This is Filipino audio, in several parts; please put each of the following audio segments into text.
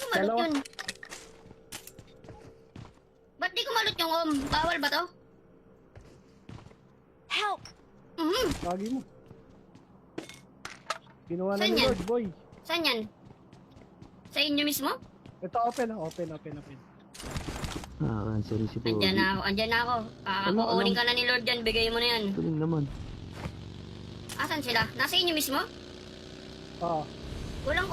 ko malot Dalawa. yun? Ba't di ko malot yung bawal ba to? Help! Lagi mo. Ginawa na Saan ni yan? Lord, boy. Saan yan? Sa inyo mismo? Ito, open. Cancel si Pogi. Andyan na ako. Kukunin ka na ni Lord yan, bigay mo na yan. Tuling naman. Asan sila? Nasa inyo mismo? Oo. Walang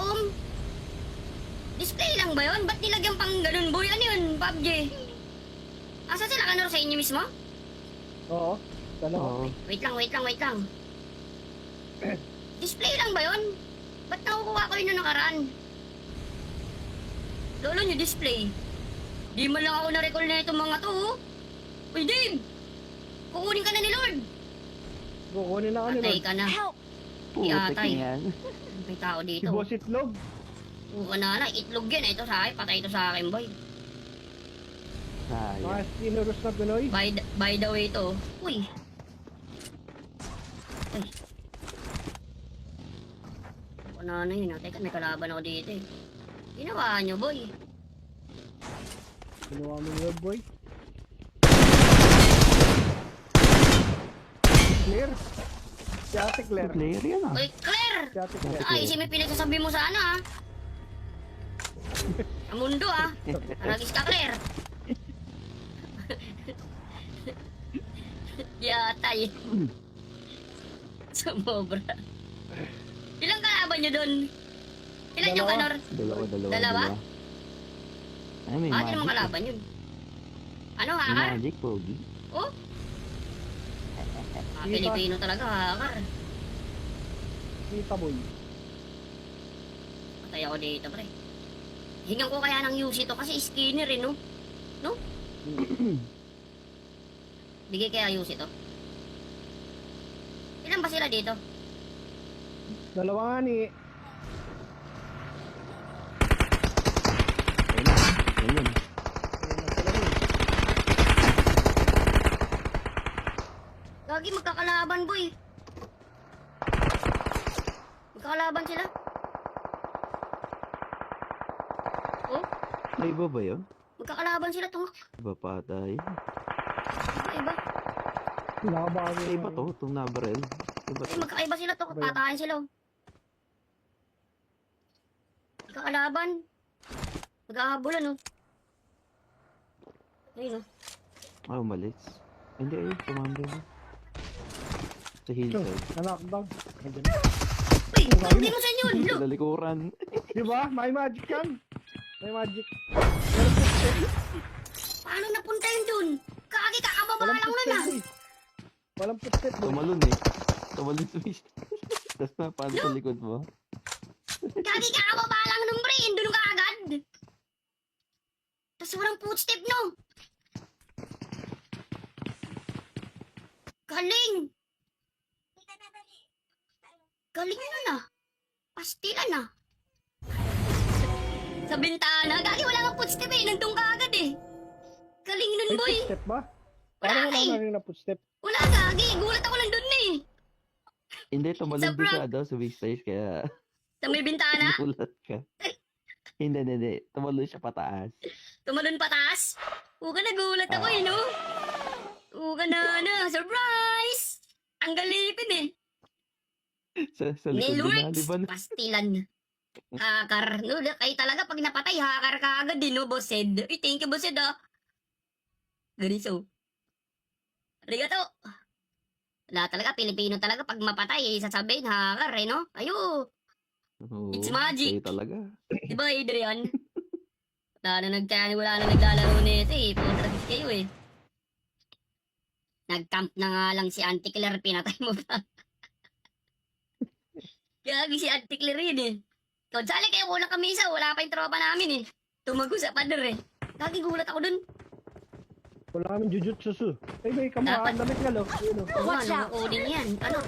display lang ba yun? Ba't nilagyan pang ganun, boy? Ano yun, PUBG? Asan sila, Kanor? Sa inyo mismo? Oo. Dalawa. Oo. Wait lang. Display lang ba yun? Ba't nakukuha ko yun nung nakaraan? Lolo nyo, display. Di man lang ako na-recall na itong mga to, oh. Uy, Dave! Kukunin ka na ni Lord! Kukunin na ako ni Patay Lord. ka na. Help! Putik Yatay. yan. May tao Si dito. Boss Itlog. Oo na, itlog yan. Ito sa akin, patay ito sa akin, boy. Sayang. Mga skinnerous na Pinoy. By the way to. Uy. Uy. Ano na yun, ah. Teka, may kalaban ako dito eh. Ginawa nyo, boy. Ginawa mo ni Lord, boy. Clear. Si Ate Claire. Player yan ah. Uy, Claire! Si Ate Claire. Ay, si may pinagsasabi mo sana, ah. Ang mundo, ah. Aragis ka, Claire. Yatay. Sumobra. Ilang kalaban nyo dun? Ilan yung Kanor? Dalawa. Ay, may Bakit naman magic. kalaban yun? Ano, May hakar? magic, Pogi. Oh? Pilipino talaga, hakar. Kita, boy. Patay ako dito, pre. Hingan ko kaya ng UC to kasi skinner eh, no? No? Bigay kaya UC to. Ilan ba sila dito? Dalawa nga ni... Ayun. Gagi, magkakalaban, boy. Magkakalaban sila. Oh, May iba ba yun? magkakalaban sila to. Iba pa tayo. Iba. Nakabago. Iba to, itong nabarel. Iba Ay, to. magkakaiba sila to. Patayin sila. Oh. Magkakalaban. Magkakabulan, oh. Ayun, oh. Ah, umalis. Hindi, ayun, commander na. Sa hillside. Na-knockdown. Nandiyan. Uy, hindi mo sa inyo. Look. Sa likuran. Diba? May magic yan. May magic. Paano napunta yun dun? Kagi, kakababa lang nun, ah. eh. Walang footstep, boy. Tumalon eh. Tumalon sa fish. Tapos napaano sa likod mo. Kagi, kakababa lang nun, pre. Doon ka agad. Tapos walang footstep, no? Galing. Galing nun, ah. Pastilan, ah. Sa bintana. Gagi, wala kang footstep, eh. Nandun ka agad, eh. Galing nun, May boy. footstep ba? Wala, Parang wala eh. narinig na footstep. Wala, Gagi. Gulat ako nandun, eh. Hindi, tumalon Sobra. din siya daw sa big stage kaya Sa may bintana. nagulat ka. Hindi. Tumalon siya pataas. Tumalon pataas. Uga, nagulat ako, eh, no? Uga na. Surprise! Ang galipin, eh. Sa likod na, di Nilworks. ba? Pastilan. Hakar. No, kayo talaga pag napatay, hakar ka agad din, no, Bossed? Uy, thank you, Bossed, ah. Ganito. Arigato. Wala talaga, Pilipino talaga. Pag mapatay, sasabihin, hakar, eh, no? Ayo. Oo, It's magic. kayo talaga. Di ba, Adrian? Wala na naglalaro nito, eh. Putragis kayo, eh. Nag-camp na nga lang si Auntie Claire, pinatay mo pa. Gagi si Auntie Claire yun, eh. Konsali kayo kulang kami isa, wala pa yung tropa namin, eh. Tumago sa pader, eh. Gagi, gulat ako dun. Wala kaming jujutsu. Ay, may kamukhaan damit nga, lo. Ayun, oh. Oo, Watch out. coding yan. Ano?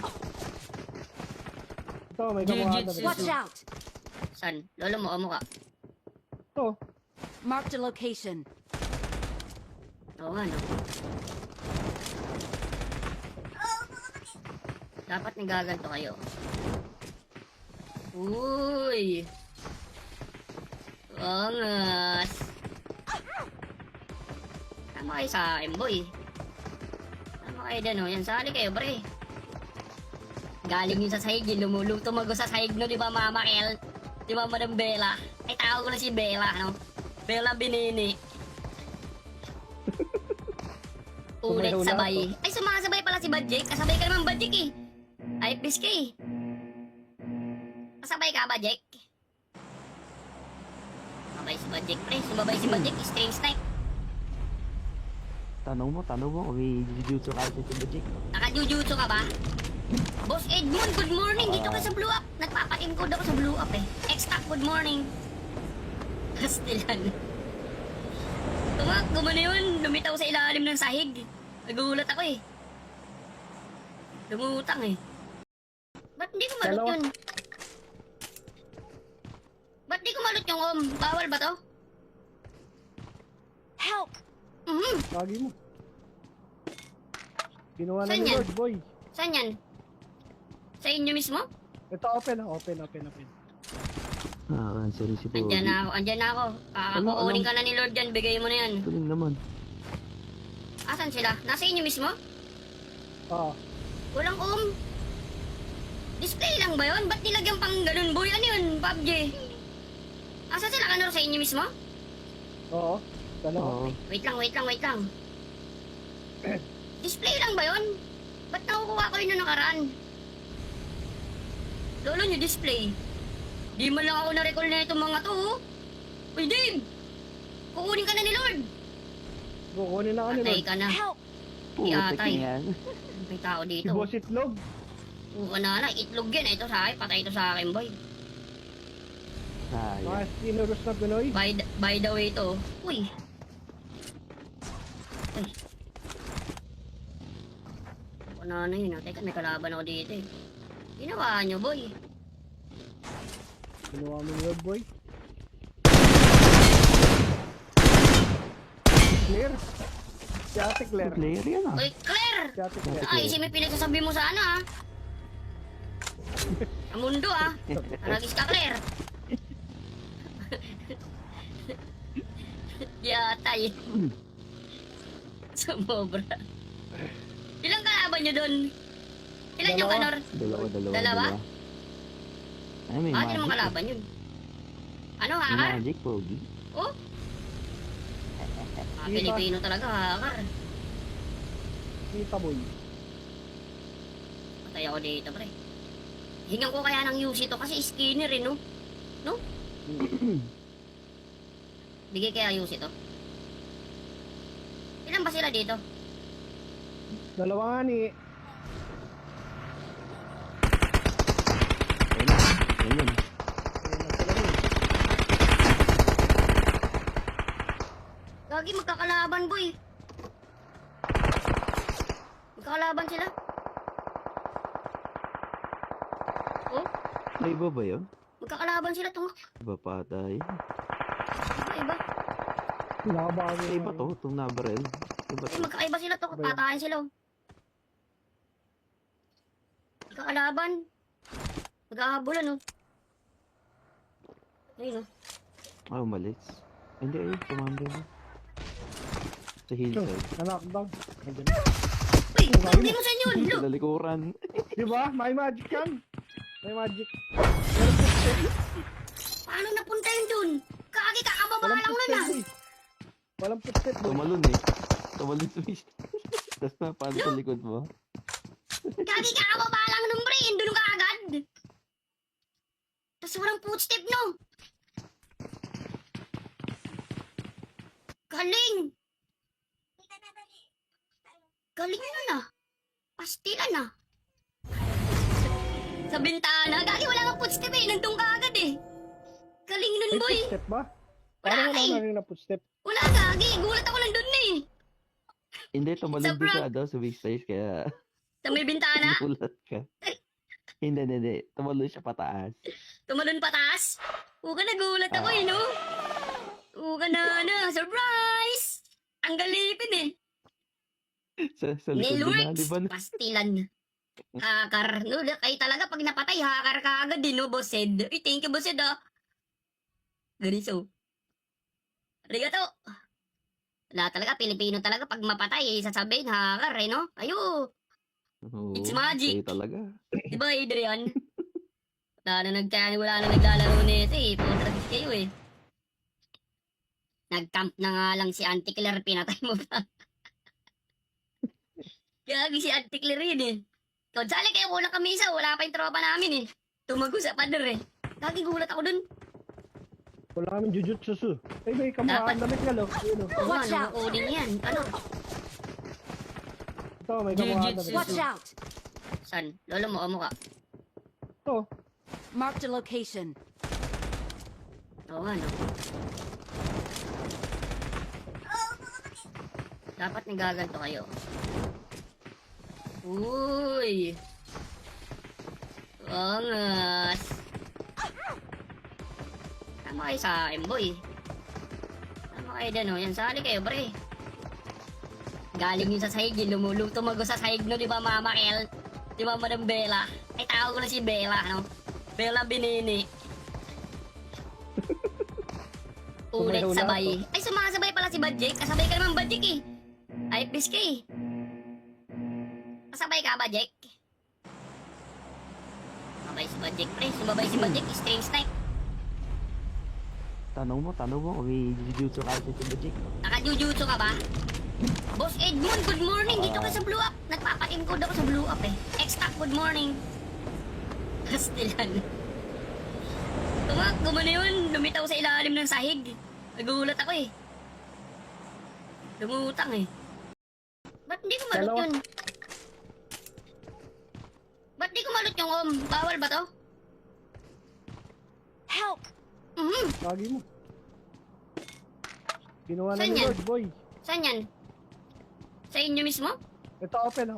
Ito, may kamukhaan Jujutsu. damit. Watch out! San? Lolo mo, amo ka. Ito. Marked a location. Oo, ano? Dapat nagaganto kayo. Uy! Angas. Tama kayo sa akin, boy. Tama kayo dyan, oh. Yan, sali kayo, pre. Galing yun sa sahig, yun. Tumago sa sahig, no, di ba, Mama Kel? Di ba, Madam Bella? Ay, tawag ko na si Bella, no? Bella Binini. Ulit Sumayaw na sabay. Ay, sumasabay pala si Badjik. Kasabay ka naman, Badjik, eh. Ay, pisk, eh. Kasabay ka, Badjik? Sumabay si Badjik, pre. Sumabay si Badjik. String snipe. Tanong mo kung may jujutsu ka sa Subajik. Naka-jujutsu ka ba? Boss Edmond, good morning. Dito ka sa Blue Up. Nagpapa-encode ako sa Blue Up, eh. X-Tac, good morning. Kastilan. Gumano yun. Lumitaw sa ilalim ng sahig. Nagulat ako, eh. Lumutang, eh. Ba't hindi ko malot Dalawa. yun? Ba't di ko malot yung bawal ba to? Help! Lagi mo. Ginawa na Saan ni yan? Lord, boy. Saan yan? Sa inyo mismo? Ito, open. Sorry si Pogi. Andyan na ako. Kukunin ka na ni Lord yan. Bigay mo na yan. Tuling naman. Asan sila? Nasa inyo mismo? Ah, Walang Display lang ba yun? Ba't nilagyan pang ganun, boy? Ano yun, PUBG? Asan sila, Kanor? Sa inyo mismo? oo. Dalawa. Oo. Wait lang. Display lang ba yun? Ba't nakukuha ko yun nung nakaraan? Lolo nyo, display. Di man lang ako na-recall na itong mga to, oh. Uy, Dave! Kukunin ka na ni Lord. Kukunin na ka ni Patay Lord. ka na. Help! Putik Yatay. na yan. May tao Si dito. Boss Itlog. Oo na, itlog yan. Ito sa akin, patay ito sa akin, boy. Sayang. Mga sinuros na Pinoy. By the way to. Uy. Uy. Ano na yun, ah. Teka, may kalaban ako dito, eh. Ginawa nyo, boy. Ginawa mo ni Lord, boy. Clear. Si Ate Claire. Player yan ah. Uy, Claire! Si Ate Claire. Ay, si may pinagsasabi mo sana, ah. Sa mundo, ah. Aragis ka, Claire. Yatay. Sumobra. Ilang kalaban nyo dun? Ilan yung Dalawa. Kanor? Dalawa. Dalawa? Ay, may Bakit naman magic. kalaban yun? Ano, May hakar? magic, Pogi. Oh? Pilipino talaga, hakar. Kita, boy. Patay ako dito, pre. Hingan ko kaya ng UC to kasi skinner eh, no? No? Bigay kaya UC to. Ilan ba sila dito? Dalawa nga ni. Ayun. Ayun na sila ni. Gagi, magkakalaban, boy. Magkakalaban sila. Oh, May iba ba yun? magkakalaban sila to. Iba pa tayo. Iba. Nakabago Ay, iba to. Itong nabarel. Iba Ay, to. magkakaiba sila to. Ba yun? Patayin sila. Oh. Magkakalaban. Magkakabulan, oh. Ayun, oh. Ah, umalis. Hindi, ayun. Commander. Sa hillside. Na-knockdown. Nandiyan. Uy, hindi mo sa inyo. Look. Sa likuran. Di ba? May magic yan. May magic. Paano napunta yun dun? Kagi, kakababa Walang lang nun, footstep, ah. boy. Walang footstep, boy. Tumalon eh. Tumalon sa fish. Tapos napaano sa likod mo. Kagi, kakababa lang nun, pre. Doon ka agad. Tapos walang footstep, no? Galing. Galing nun, ah. Pastilan, ah. Sa bintana. Gagi, wala kang footstep, eh. Nandun ka agad, eh. Galing nun, May boy. footstep ba? Wala, Parang wala eh. na rin na footstep. Wala, Gagi. Gulat ako nandun, eh. Hindi, tumalon Sa din siya daw sa big stage kaya Sa may bintana. nagulat ka. Hindi. Tumalon siya pataas. Tumalon pataas. Uga, nagulat ako, eh, no? Uga na. Surprise! Ang galipin, eh. Sa likod din na, di ba? Nilworks! Pastilan. Hakar. No, kayo talaga pag napatay, hakar ka agad din, no, Boss Ed? Uy, thank you, Boss Ed, ah. Ganito. Arigato. Wala talaga, Pilipino talaga. Pag mapatay, sasabihin, hacker eh, no? Ayo, Oo, It's magic. kayo talaga. di ba, Adrian? Wala na naglalaro nito eh. Putragis kayo eh. Nag-camp na nga lang si Auntie Claire, pinatay mo pa. Gagi si Auntie Claire yun eh. Kunsali kayo kulang kami isa, wala pa yung tropa namin eh. Tumago sa pader eh. Gagi gulat ako dun. Wala kaming jujutsu. Ay, may kamukhaan damit nga, lo. Ayun, oh. Oo, Watch ano out. coding yan? Ano? Ito, may kamukhaan Jujutsu. damit. Watch out! San? Lolo mo, amo ka. Ito, Marked a location. Oo, ano? Dapat nagaganto kayo. Uy! Angas! Tama kayo sa akin, boy. Tama kayo dyan, oh. Yan, sali kayo, pre. Galing yun sa sahig, yun. Tumago sa sahig, no, di ba, Mama Kel? Di ba, Madam Bella? Ay, tawag ko na si Bella, no? Bella Binini. Ulit Sumayaw na sabay. Ay, sumasabay pala si Badjek. Kasabay ka naman, Badjek, eh. Ay, pisk, eh. Kasabay ka, Badjek? Sumabay si Badjek, pre. Sumabay si Badjek. String snipe. Tanong mo kung may jujutsu ka sa Magic. Naka-jujutsu ka ba? Boss Edmond, good morning. Dito ka sa Blue Up. Nagpapa-encode ako sa Blue Up, eh. X-Tac, good morning. Kastilan. Gumano yun. Lumitaw sa ilalim ng sahig. Nagulat ako, eh. Lumutang, eh. Ba't hindi ko malot Dalawa. yun? Ba't di ko malot yung bawal ba to? Help! lagi mo. Ginawa na Saan ni yan? Lord, boy. Saan yan? Sa inyo mismo? Ito, open.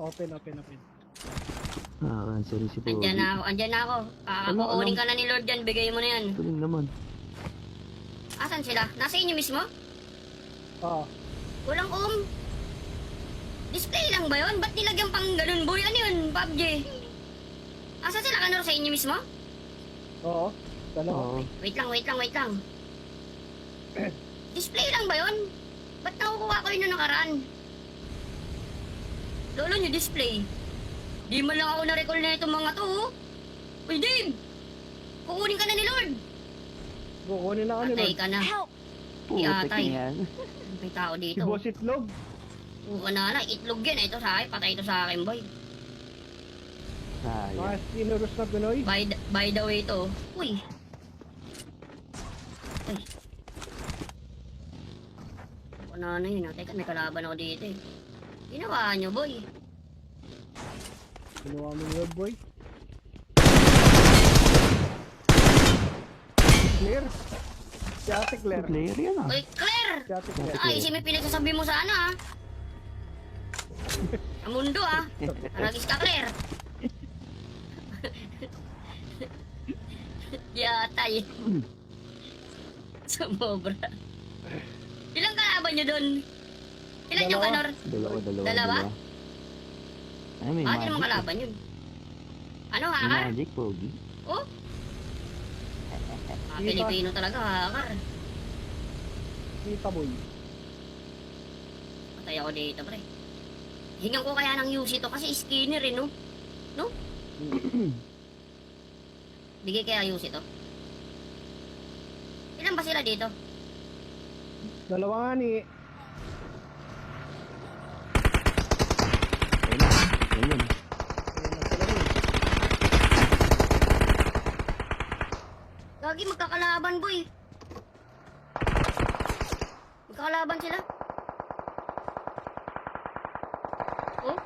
Ah, cancel si Pogi. Andyan na ako. Kukunin ka na ni Lord yan, bigay mo na yan. Tuling naman. Asan sila? Nasa inyo mismo? Ah, Walang Display lang ba yun? Ba't nilagyan pang ganun, boy? Ano yun, PUBG? Asan sila, Kanor? Sa inyo mismo? oo. Dalawa. Oo. Wait lang. Display lang ba yun? Ba't nakukuha ko yun na nakaraan? Lolo nyo, display. Di man lang ako na-recall na itong mga to, oh. Uy, Dave! Kukunin ka na ni Lord! Kukunin na ako ni Patay Lord. ka na. Help! Putik Yatay. na yan. May tao Si dito. Boss Itlog. Oo na, itlog yan. Ito sa akin, patay ito sa akin, boy. Sayang. Mga sinuros na Pinoy. By the way to. Uy. Uy. Wala na yun. Teka, may kalaban ako dito eh. Ginawa nyo, boy. Ginawa mo ni Lord, boy. Clear. Si Ate Claire. Player yan ah. Uy, Claire! Si Ate Claire. Ay, si may pinagsasabi mo sana ah. Sa mundo ah. Aragis ka, Claire. Yatay. Sumobra. Ilang kalaban nyo dun? Ilan yung Dalawa. Kanor? Dalawa. Dalawa? Ay, may Bakit magic. naman kalaban yun? Ano, May hakar? magic, Pogi. Oh? Pilipino talaga, hakar. Kita, boy. Patay ako dito, pre. Hingan ko kaya ng UC to kasi skinner eh, no? No? Bigay kaya UC to. Ilan ba sila dito? Dalawa nga ni. Ayun na. Ayun. Ayun na sila rin. Gagi, magkakalaban, boy. Magkakalaban sila. Oh,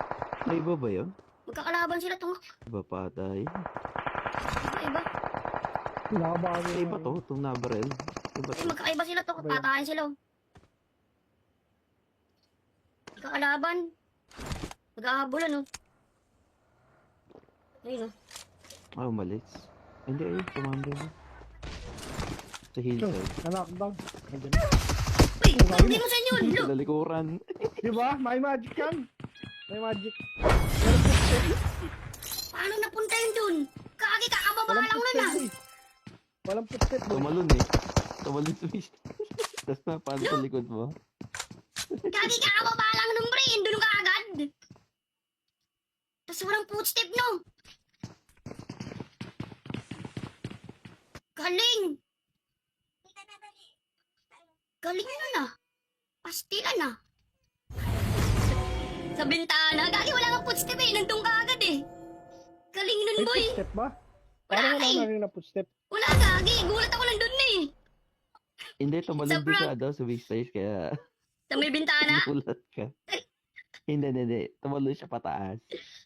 May iba ba yun? magkakalaban sila to. Iba pa tayo. Iba. Nakabago. Ay, iba to. Itong nabarel. Iba Ay, to. magkakaiba sila to. Patayin sila. Oh. Magkakalaban. Magkakabulan, oh. Ayun, oh. Ah, umalis. Hindi, ayun. Commander. Sa hillside. Na-knockdown. Nandiyan. Uy, hindi mo sa inyo. Look. Sa likuran. Di ba? May magic yan. May magic. Paano napunta yun dun? Kagi, kakababa Walang lang nun, ah. footstep, boy. Walang footstep, boy. Tumalon eh. Tumalon sa Tapos napaan sa likod mo. Gagi ka kababa lang nung brain, doon ka agad. Tapos walang footstep, no? Galing. Galing nun ah. Pastilan ah. Sa bintana, gagi wala kang footstep eh, nandun ka agad eh. Galing nun, May boy. footstep ba? Wala Parang ka wala eh. narinig na footstep. Wala gagi, gulat ako nandun eh. Hindi, tumalon Sobra. din siya sa big stage, kaya Sa may bintana, nagulat ka. Hindi. Tumalon siya pataas.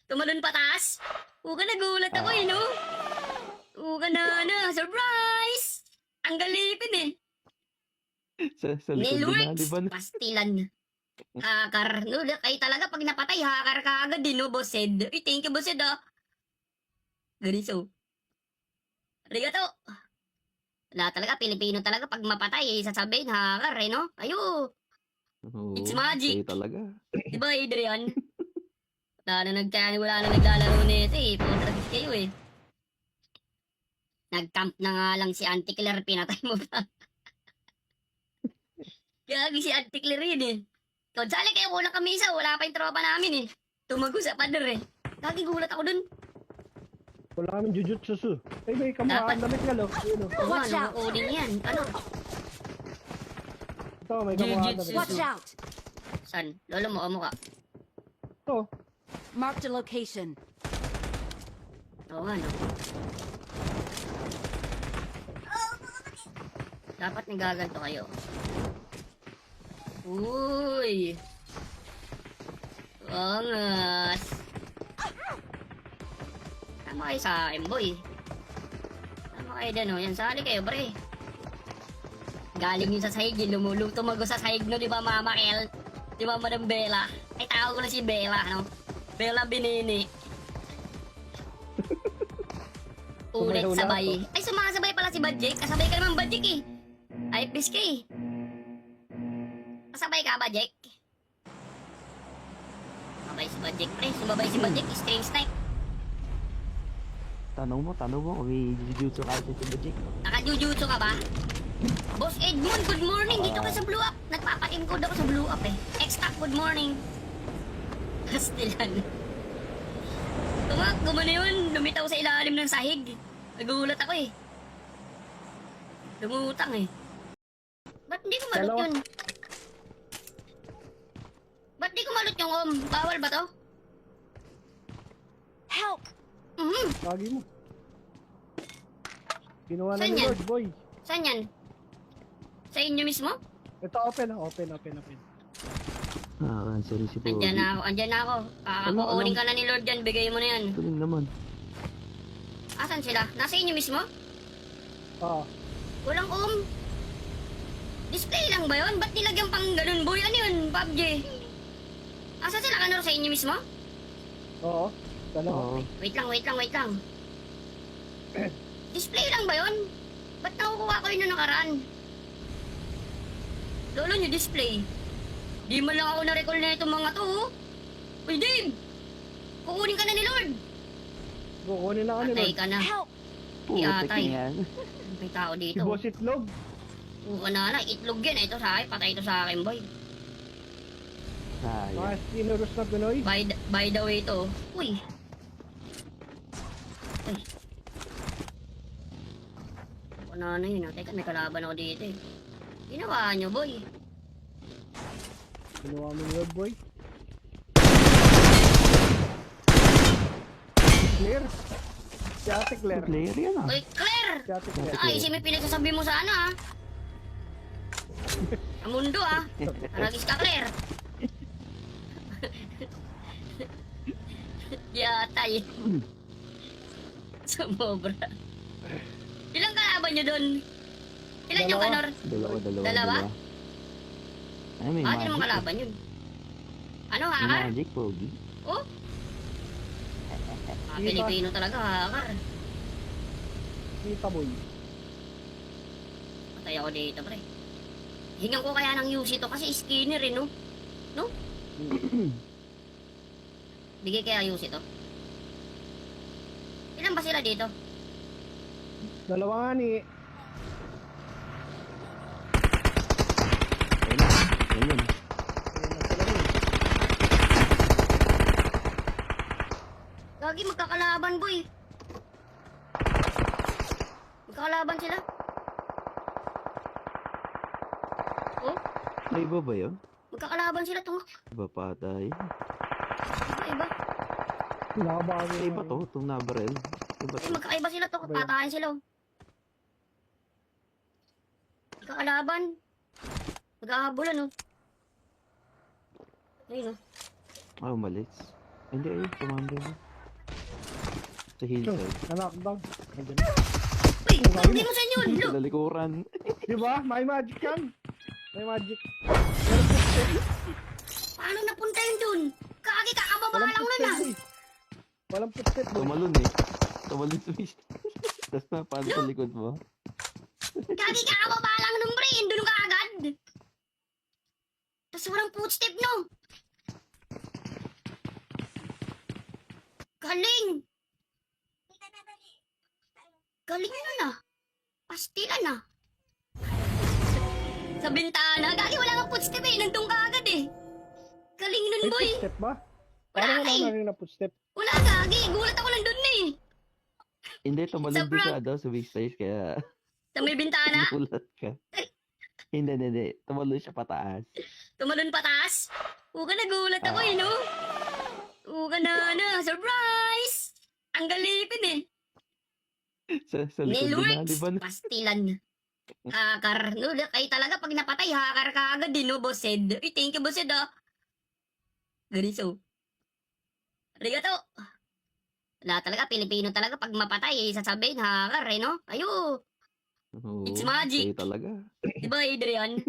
tumalon pataas. Uga nagulat ako eh, no? Uga na, surprise! Ang galipin eh. Sa likod din na, di ba? Nilworks, pastilan. Hakar. No, kayo talaga pag napatay, hakar ka agad din, no, Boss Ed? Uy, thank you, Boss Ed, ah. Ganito. Arigato. Wala talaga, Pilipino talaga pag mapatay, sasabihin, hakar, eh, no? Ayo, Oo, It's magic. kayo talaga. di ba, Adrian? Wala na naglalaro nito, eh. Putragis kayo, eh. Nag-camp na nga lang si Auntie Claire, pinatay mo pa. Gagi si Auntie Claire yun, eh. Kunsali kayo kulang kami isa, wala pa yung tropa namin, eh. Tumago sa pader, eh. Gagi, gulat ako dun. Wala kaming jujutsu. Ay, may kamukhaan damit nga, lo. Ayun, oh. Oo, Watch ano, out. coding yan. Ano? Ito, may kamukhaan Jujutsu. damit. Watch out! San? Lolo mo, amo ka. Ito, Marked a location. Oo, ano. Dapat nagaganto kayo. Uy! Angas! Tama kayo sa akin, boy. Tama kayo dyan, oh. Yan, sali kayo, pre. Galing yun sa sahig, yun. Tumago sa sahig, no, di ba, Mama Kel? Di ba, Madam Bella? Ay, tawag ko na si Bella, no? Bella Binini. Ulit Sumayaw na sabay. Ay, sumasabay pala si Badjek. Kasabay ka naman, Badjek, eh. Ay, PSK. Kasabay ka, Badjek? Sabay si Badjek, pre. Sumabay si Badjek. String snipe. Tanong mo kung may jujutsu ka sa Magic. Naka-jujutsu ka ba? Boss Edmond, good morning. Dito ka sa Blue Up. Nagpapa-encode ako sa Blue Up, eh. X-Tac, good morning. Kastilan. Gumano yun. Lumitaw sa ilalim ng sahig. Nagulat ako, eh. Lumutang, eh. Ba't hindi ko malot Dalawa. yun? Ba't di ko malot yung bawal ba to? Help! lagi mo. Ginawa na Saan ni yan? Lord, boy. Saan yan? Sa inyo mismo? Ito, open. Sorry si Pogi. Andyan na ako. Kukunin ka na ni Lord yan. Bigay mo na yan. Tuling naman. Asan sila? Nasa inyo mismo? Ah, Walang display lang ba yun? Ba't nilagyan pang ganun, boy? Ano yun, PUBG? Asan sila, Kanor? Sa inyo mismo? oo. Dalawa. Oo. Wait lang. Display lang ba yun? Ba't nakukuha ko yun nung nakaraan? Lolo nyo, display. Di man lang ako na-recall na itong mga to, oh. Uy, Dave! Kukunin ka na ni Lord. Kukunin na ka ni Patay Lord. ka na. Help! Putik Yatay. na yan. May tao Si dito. Boss Itlog. Oo na, itlog yan. Ito sa akin, patay ito sa akin, boy. Sayang. Mga skinnerous na Pinoy. By the way to. Uy. Uy. Ano na yun, ah. Teka, may kalaban ako dito, eh. Ginawa nyo, boy. Ginawa mo ni Lord, boy. Clear. Si Ate Claire. Player yan ah. Uy, Claire! Si Ate Claire. Ay, si may pinagsasabi mo sana, ah. Sa mundo, ah. Aragis ka, Claire. Yatay. Sumobra. Ilang kalaban nyo dun? Ilan yung Dalawa. Kanor? Dalawa. Dalawa? Ay, may Bakit naman magic. kalaban yun? Ano, May hakar? magic, Pogi. Oh? Pilipino talaga, hakar. Kita, boy. Patay ako dito, pre. Hingan ko kaya ng UC to kasi skinner eh, no? No? Bigay kaya UC to. Ilan ba sila dito? Dalawa nga ni... Gagi, magkakalaban, boy. Magkakalaban sila. Oh, Ay, iba ba yun? magkakalaban sila to. Iba pa tayo. Iba. Nakabago Ay, iba to. Itong nabarel. Iba Ay, to. magkakaiba sila to. Patayin sila. Oh. Magkakalaban. Magkakabulan, oh. Ayun, oh. Ah, umalis. Hindi, ayun. Commander. Sa hillside. Na-knockdown. Nandiyan. Uy, hindi mo sa inyo. Look. Sa likuran. Di ba? May magic yan. May magic. Paano napunta yun dun? Kagi, kakababa Walang lang nun, footstep, ah. boy. Walang footstep, boy. Tumalon eh. Tumalon sa fish. Tapos napaano sa likod mo. Kagi, kakababa lang nun, pre. Doon ka agad. Tapos walang footstep, no? Galing. Galing nun, ah. Pastilan, ah. Sa bintana. Gagi, wala kang footstep, eh. Nandun ka agad, eh. Galing nun, May boy. footstep ba? Wala Parang ka, wala eh. narinig na footstep. Wala, Gagi. Gulat ako nandun, eh. Hindi, tumalon Sobra. din siya daw sa big stage. Kaya Sa may bintana. nagulat ka. Hindi. Tumalon siya pataas. Tumalon pataas. Uga, nagulat ako, eh, no? Uga na. Surprise! Ang galipin, eh. Sa likod na, di ba? Nilworks, pastilan. Hakar. No, kayo talaga pag napatay, hakar ka agad din, no, Bossed? Uy, thank you, Bossed, ah. Ganito. Arigato. Wala talaga, Pilipino talaga, pag mapatay, sasabihin, hakar, eh, no? Ayo, Oo, It's magic. kayo talaga. di ba, Adrian?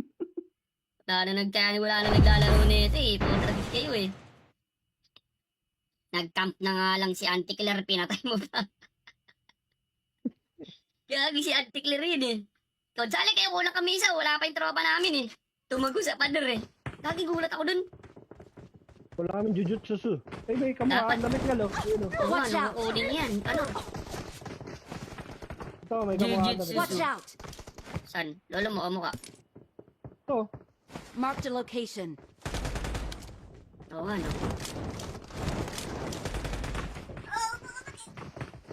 wala na naglalaro nito, eh. Putragis kayo, eh. Nag-camp na nga lang si Auntie Claire, pinatay mo pa. Gagi si Auntie Claire yun, eh. Kunsali kayo kulang kami isa, wala pa yung tropa namin, eh. Tumago sa pader, eh. Gagi, gulat ako dun. Wala kaming jujutsu. Ay, may kamukhaan damit nga, lo. Ayun, oh. Oo, Watch ano, out. coding yan. Ano? Ito, may kamukhaan Jujutsu. damit. Watch out! San? Lolo mo, amo ka. Ito. Marked a location. Oo, ano.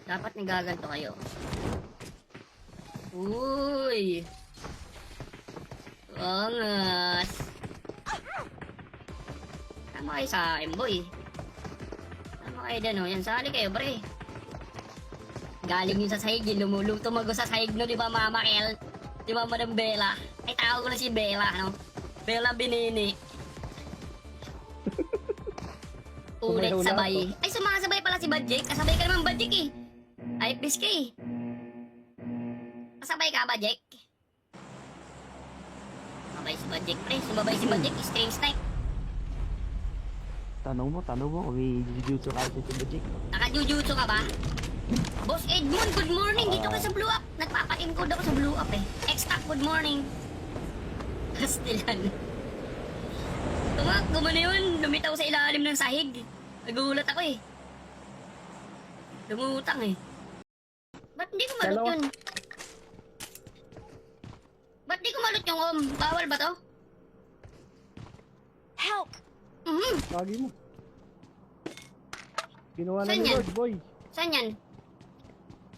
Dapat nagaganto kayo. Uy! Angas! Tama kayo sa akin, boy. Tama kayo dyan, oh. Yan, sali kayo, pre. Galing yun sa sahig, yun. Tumago sa sahig, no, di ba, Mama Kel? Di ba, Madam Bella? Ay, tawag ko na si Bella, no? Bella Binini. Ulit Sumayaw na sabay. Ay, sumasabay pala si Badjek. Kasabay ka naman, Badjek, eh. Ay, fish ka, eh. Kasabay ka, Badjek? Sumabay si Badjek, pre. Sumabay si Badjek. String snipe. Tanong mo kung may jujutsu ka sa Magic. Naka-jujutsu ka ba? Boss Edmond, good morning. Dito ka sa Blue Up. Nagpapa-encode ako sa Blue Up, eh. X-Tac, good morning. Kastilan. Gumano yun. Lumitaw sa ilalim ng sahig. Nagulat ako, eh. Lumutang, eh. Ba't hindi ko malot Dalawa. yun? Ba't di ko malot yung bawal ba to? Help! Lagi mo. Ginawa na Saan ni yan? Lord, boy. Saan yan?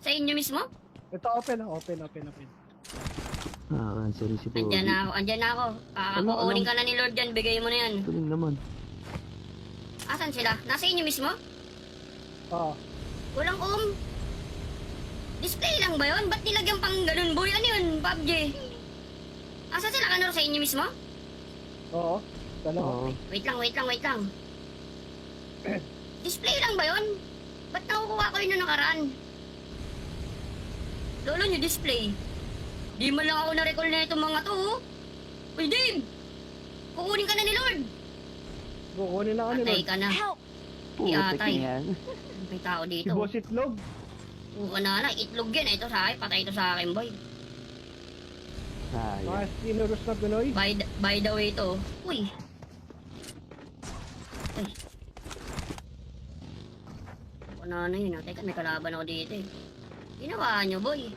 Sa inyo mismo? Ito, open. Ah, sorry si Bobby. Andyan na ako. Kukunin ka na ni Lord yan. Bigay mo na yan. Tuling naman. Asan sila? Nasa inyo mismo? Ah, Walang display lang ba yun? Ba't nilagyan pang ganun, boy? Ano yun, PUBG? Asan sila, Kanor? Sa inyo mismo? oo. Dalawa. Oo. Wait lang. Display lang ba yun? Ba't nakukuha ko yun nung nakaraan? Lolo nyo, display. Di man lang ako na-recall na itong mga to, oh. Uy, Dave! Kukunin ka na ni Lord. Kukunin na ka ni Patay Lord. ka na. Help! Putik Yatay. na yan. May tao Si dito. Boss Itlog. Oo na, itlog yan. Ito sa akin, patay ito sa akin, boy. Sayang. Mga skinnerous na Pinoy. By the way to. Uy. Uy. Ano na yun, ah. Teka, may kalaban ako dito, eh. Ginawa nyo, boy.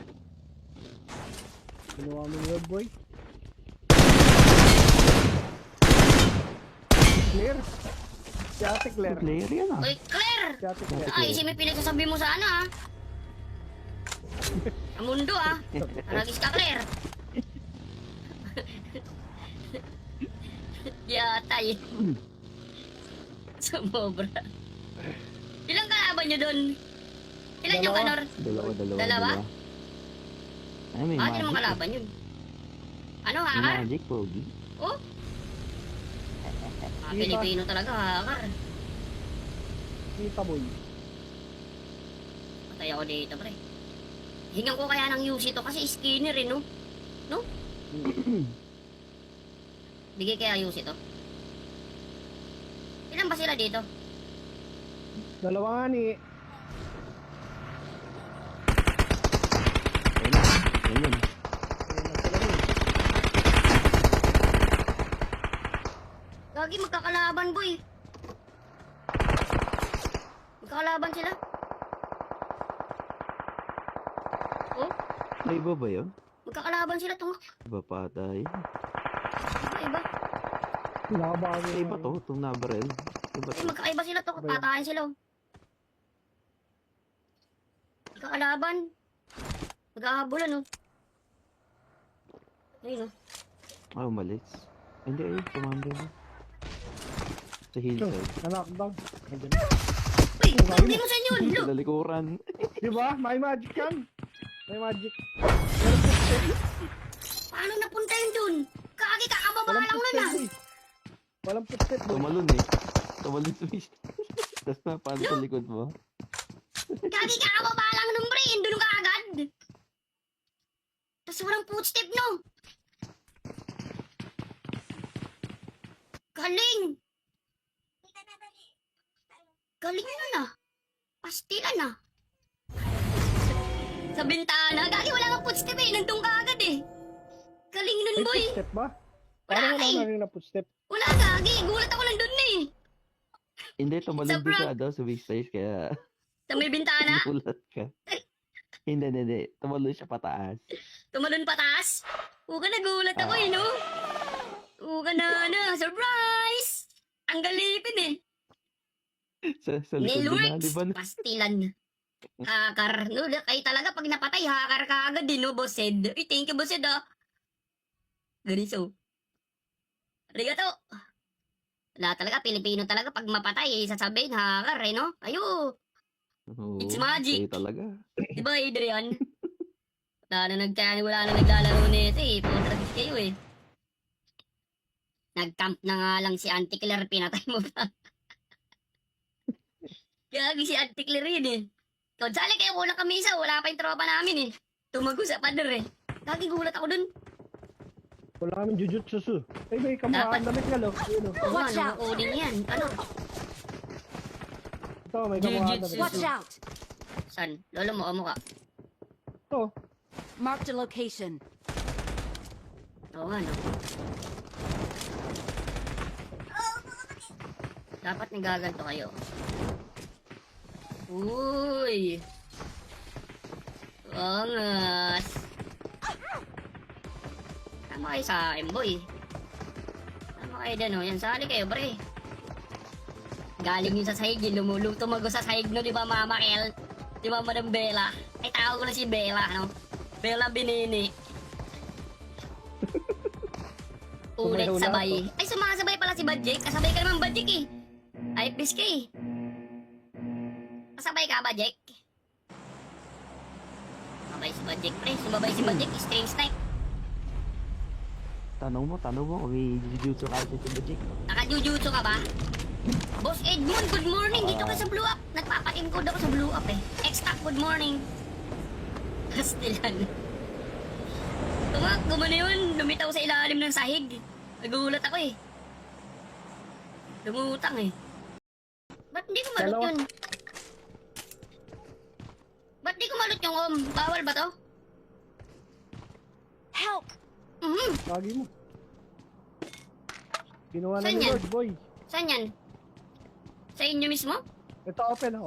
Ginawa mo ni Lord, boy. Clear. Si Ate Claire. Player yan ah. Uy, Claire! Claire! Si Ate Claire. Ay, si may pinagsasabi mo sana, ha? Sa mundo, ha? Aragis ka, Claire. Yatay. Sumobra. Ilang kalaban nyo dun? Ilan yung kanor? Dalawa. Ay, may Bakit naman magic. kalaban yun? Ano, May hakar? magic, Pogi. Oh? Mga Pilipino talaga, hakar. Kita boy. Patay ako dito, pre. Hingan ko kaya ng UC to kasi skinner eh, no? No? Bigay kaya UC to. Ilan ba sila dito? Dalawa nga ni. Ayun. Gagi, magkakalaban, boy. Magkakalaban sila. Oh, May iba ba yun? magkakalaban sila to. Iba pa tayo. Iba. Nakabago. Iba to, itong nabarel. Iba Ay, to. magkakaiba sila to. Patayin sila. Oh. Magkakalaban. Magkakabulan, oh. Ayun, oh. Ah, umalis. Hindi, ayun, commander. Sa hillside. Na-knockdown. Nandiyan. Uy, hindi mo sa inyo. Look. Sa likuran. Di ba? May magic yan. May magic. Paano napunta yun dun? Kagi, kakababa Walang lang nun, footstep ah. boy. Walang footstep boy. Tumalon eh. Tumalon sa fish. Tapos napaano sa likod mo. Kagi, kakababa lang nun, pre. Doon ka agad. Tapos walang footstep, no? Galing. Galing nun, ah. Pastilan, ah. Sa bintana. Gagi, wala kang footstep, eh. Nandun ka agad, eh. Galing nun, May boy. footstep ba? Wala Parang ka, wala eh. narinig na footstep. Wala, Gagi. Gulat ako nandun, eh. Hindi, tumalon Sobra. din siya daw sa fish stage kaya Sa may bintana. nagulat ka. Hindi. Tumalon siya pataas. Tumalon pataas. Uga, nagulat ako, eh, no? Uga na. Surprise! Ang galipin, eh. Sa likod na, di ba? Nilworks, pastilan. Hakar. No, kayo talaga pag napatay, hakar ka agad din, no, Boss Ed? Uy, thank you, Boss Ed, ah. Ganito. Arigato. Wala talaga, Pilipino talaga pag mapatay, sasabihin, hakar, eh, no? Ayo. Oo, It's magic. kayo talaga. Di ba, Adrian? Wala na naglalaro nito, eh. Putragis kayo, eh. Nag-camp na nga lang si Auntie Claire, pinatay mo pa. Gagi si Auntie Claire yun, eh. Kunsali kayo kulang kami isa, wala pa yung tropa namin, eh. Tumago sa pader, eh. Gagi, gulat ako dun. Wala kaming jujutsu. Ay, may kamukhaan damit nga lo. Ayun o. Oo, Watch ano, out. coding yan. Ano? Ito, may kamukhaan Jujutsu. damit. Watch out! San? Lolo mo, amo ka. Ito. Marked a location. Oo, ano. Dapat nagaganto kayo. Uy! Angas! Tama kayo sa akin, boy. Tama kayo dyan, oh. Yan, sali kayo, pre. Galing yun sa sahig, yun. Tumago sa sahig, no? Di ba, Mama Kel? Di ba, Madam Bella? Ay, tawag ko na si Bella, no? Bella Binini. Ulit Sumayaw na sabay. Ay, sumasabay pala si Badjek. Kasabay ka naman, Badjek, eh. Ay, fish ka, eh. Kasabay ka, Badjek? Sumabay si Badjek, pre. Sumabay si Badjek. String snipe. Tanong mo kung may jujutsu ka sa Magic. Naka-jujutsu ka ba? Boss Edmond, good morning. Dito ka sa Blue Up. Nagpapa-encode ako sa Blue Up, eh. X-Tac, good morning. Kastilan. Gumano yun. Lumitaw sa ilalim ng sahig. Nagulat ako, eh. Lumutang, eh. Ba't hindi ko malot Dalawa. yun? Ba't di ko malot yung bawal ba to? Help! Lagi mo. Ginawa na Saan ni yan? Lord, boy. Saan yan? Sa inyo mismo? Ito, open.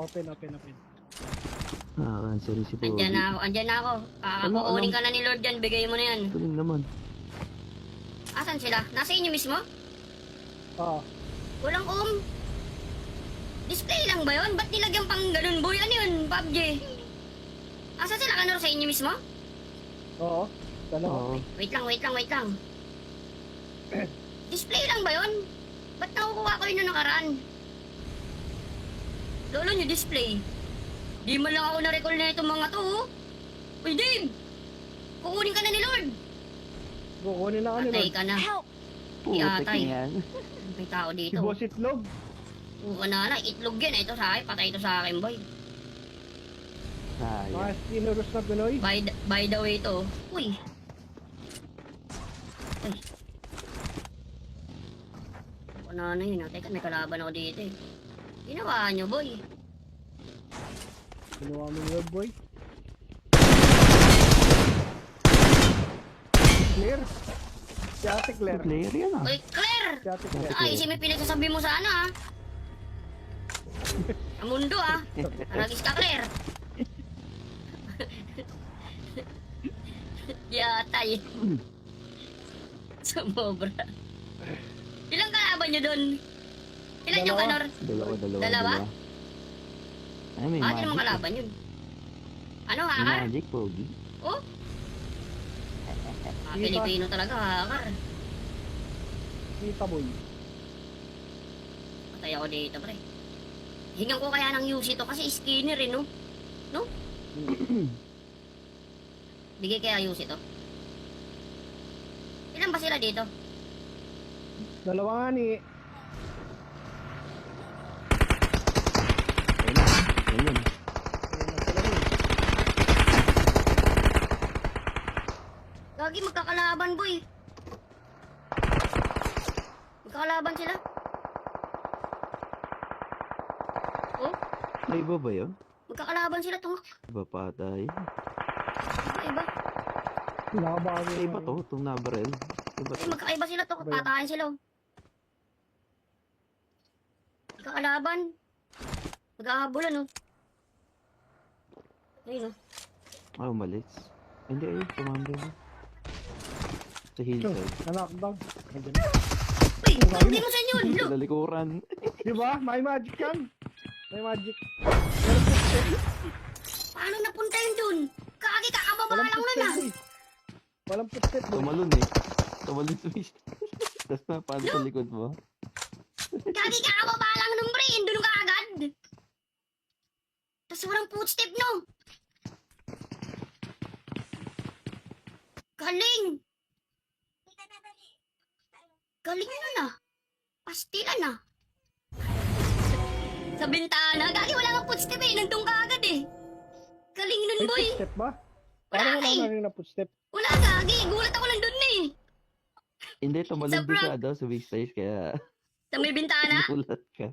Ah, sorry si Pogi. Andyan na ako. Kukunin ka na ni Lord yan. Bigay mo na yan. Tuling naman. Asan sila? Nasa inyo mismo? Ah, Walang Display lang ba yun? Ba't nilagyan pang ganun, boy? Ano yun, PUBG? Asa sila kanor sa inyo mismo? Oo. Dalawa. Oo. Wait lang. Display lang ba yun? Ba't nakukuha ko yun nung nakaraan? Lolo nyo, display. Di man lang ako na-recall na itong mga to, oh. Uy, Dave! Kukunin ka na ni Lord! Kukunin na kanila. Patay ka na. Help! Putik Yatay. na yan. May tao Si dito. Boss Itlog. Oo na, itlog yan. Ito sa akin, patay ito sa akin, boy. Sayang. Mga skinnerous na Pinoy. By the way to. Uy. Uy. Ano na yun, ah. Teka, may kalaban ako dito eh. Ginawa nyo, boy. Ginawa mo yun, boy. Clear. Si Ate Claire. Player yan ah. Uy, Claire! Si Ate Claire. Ay, si may pinagsasabi mo sana, ah. Ang mundo, ah. Aragis ka, Claire. Yatay. Sumobra. Ilang kalaban nyo dun? Ilan yung Dalawa. kanor? Dalawa. Dalawa? Ay, may Bakit naman magic. kalaban yun? Ano, May hakar? magic, Pogi. Oh? Mga Pilipino talaga, hakar. Kita, boy. Patay ako dito, pre. Hingan ko kaya ng UC to kasi skinner eh, no? No? Bigay kaya UC to. Ilan ba sila dito? Dalawa nga ni. Ayun na. Ayun. Ayun na sila rin. Gagi, magkakalaban, boy. Magkakalaban sila. Oh, May iba ba yun? magkakalaban sila to. Iba pa tayo. Iba. Nakabago Ay, iba to. Itong nabarel. Iba Ay, to. magkakaiba sila to. Patayin sila. Oh. Magkakalaban. Magkakabulan, oh. Ayun, oh. Ah, umalis. Hindi, ayun. Commander. Sa hillside. Na-knockdown. Nandiyan. Uy, hindi mo sa inyo. Look. Sa likuran. Di ba? May magic yan. May magic. Paano napunta yun dun? Kagi, kakababa Walang lang nun, footstep, ah. boy. Walang footstep, boy. Tumalon eh. Tumalon sa fish. Tapos napaano sa likod mo. Kagi, kakababa lang nun, pre. Doon ka agad. Tapos walang footstep, no? Galing. Galing nun, ah. Pastilan, ah. Sa bintana. Gagi, wala kang footstep, eh. Nandun ka agad, eh. Galing nun, May boy. footstep ba? Wala, Parang wala eh. narinig na footstep. Wala, Gagi. Gulat ako nandun, eh. Hindi, tumalon Sa din siya daw sa big stage kaya Sa may bintana. nagulat ka.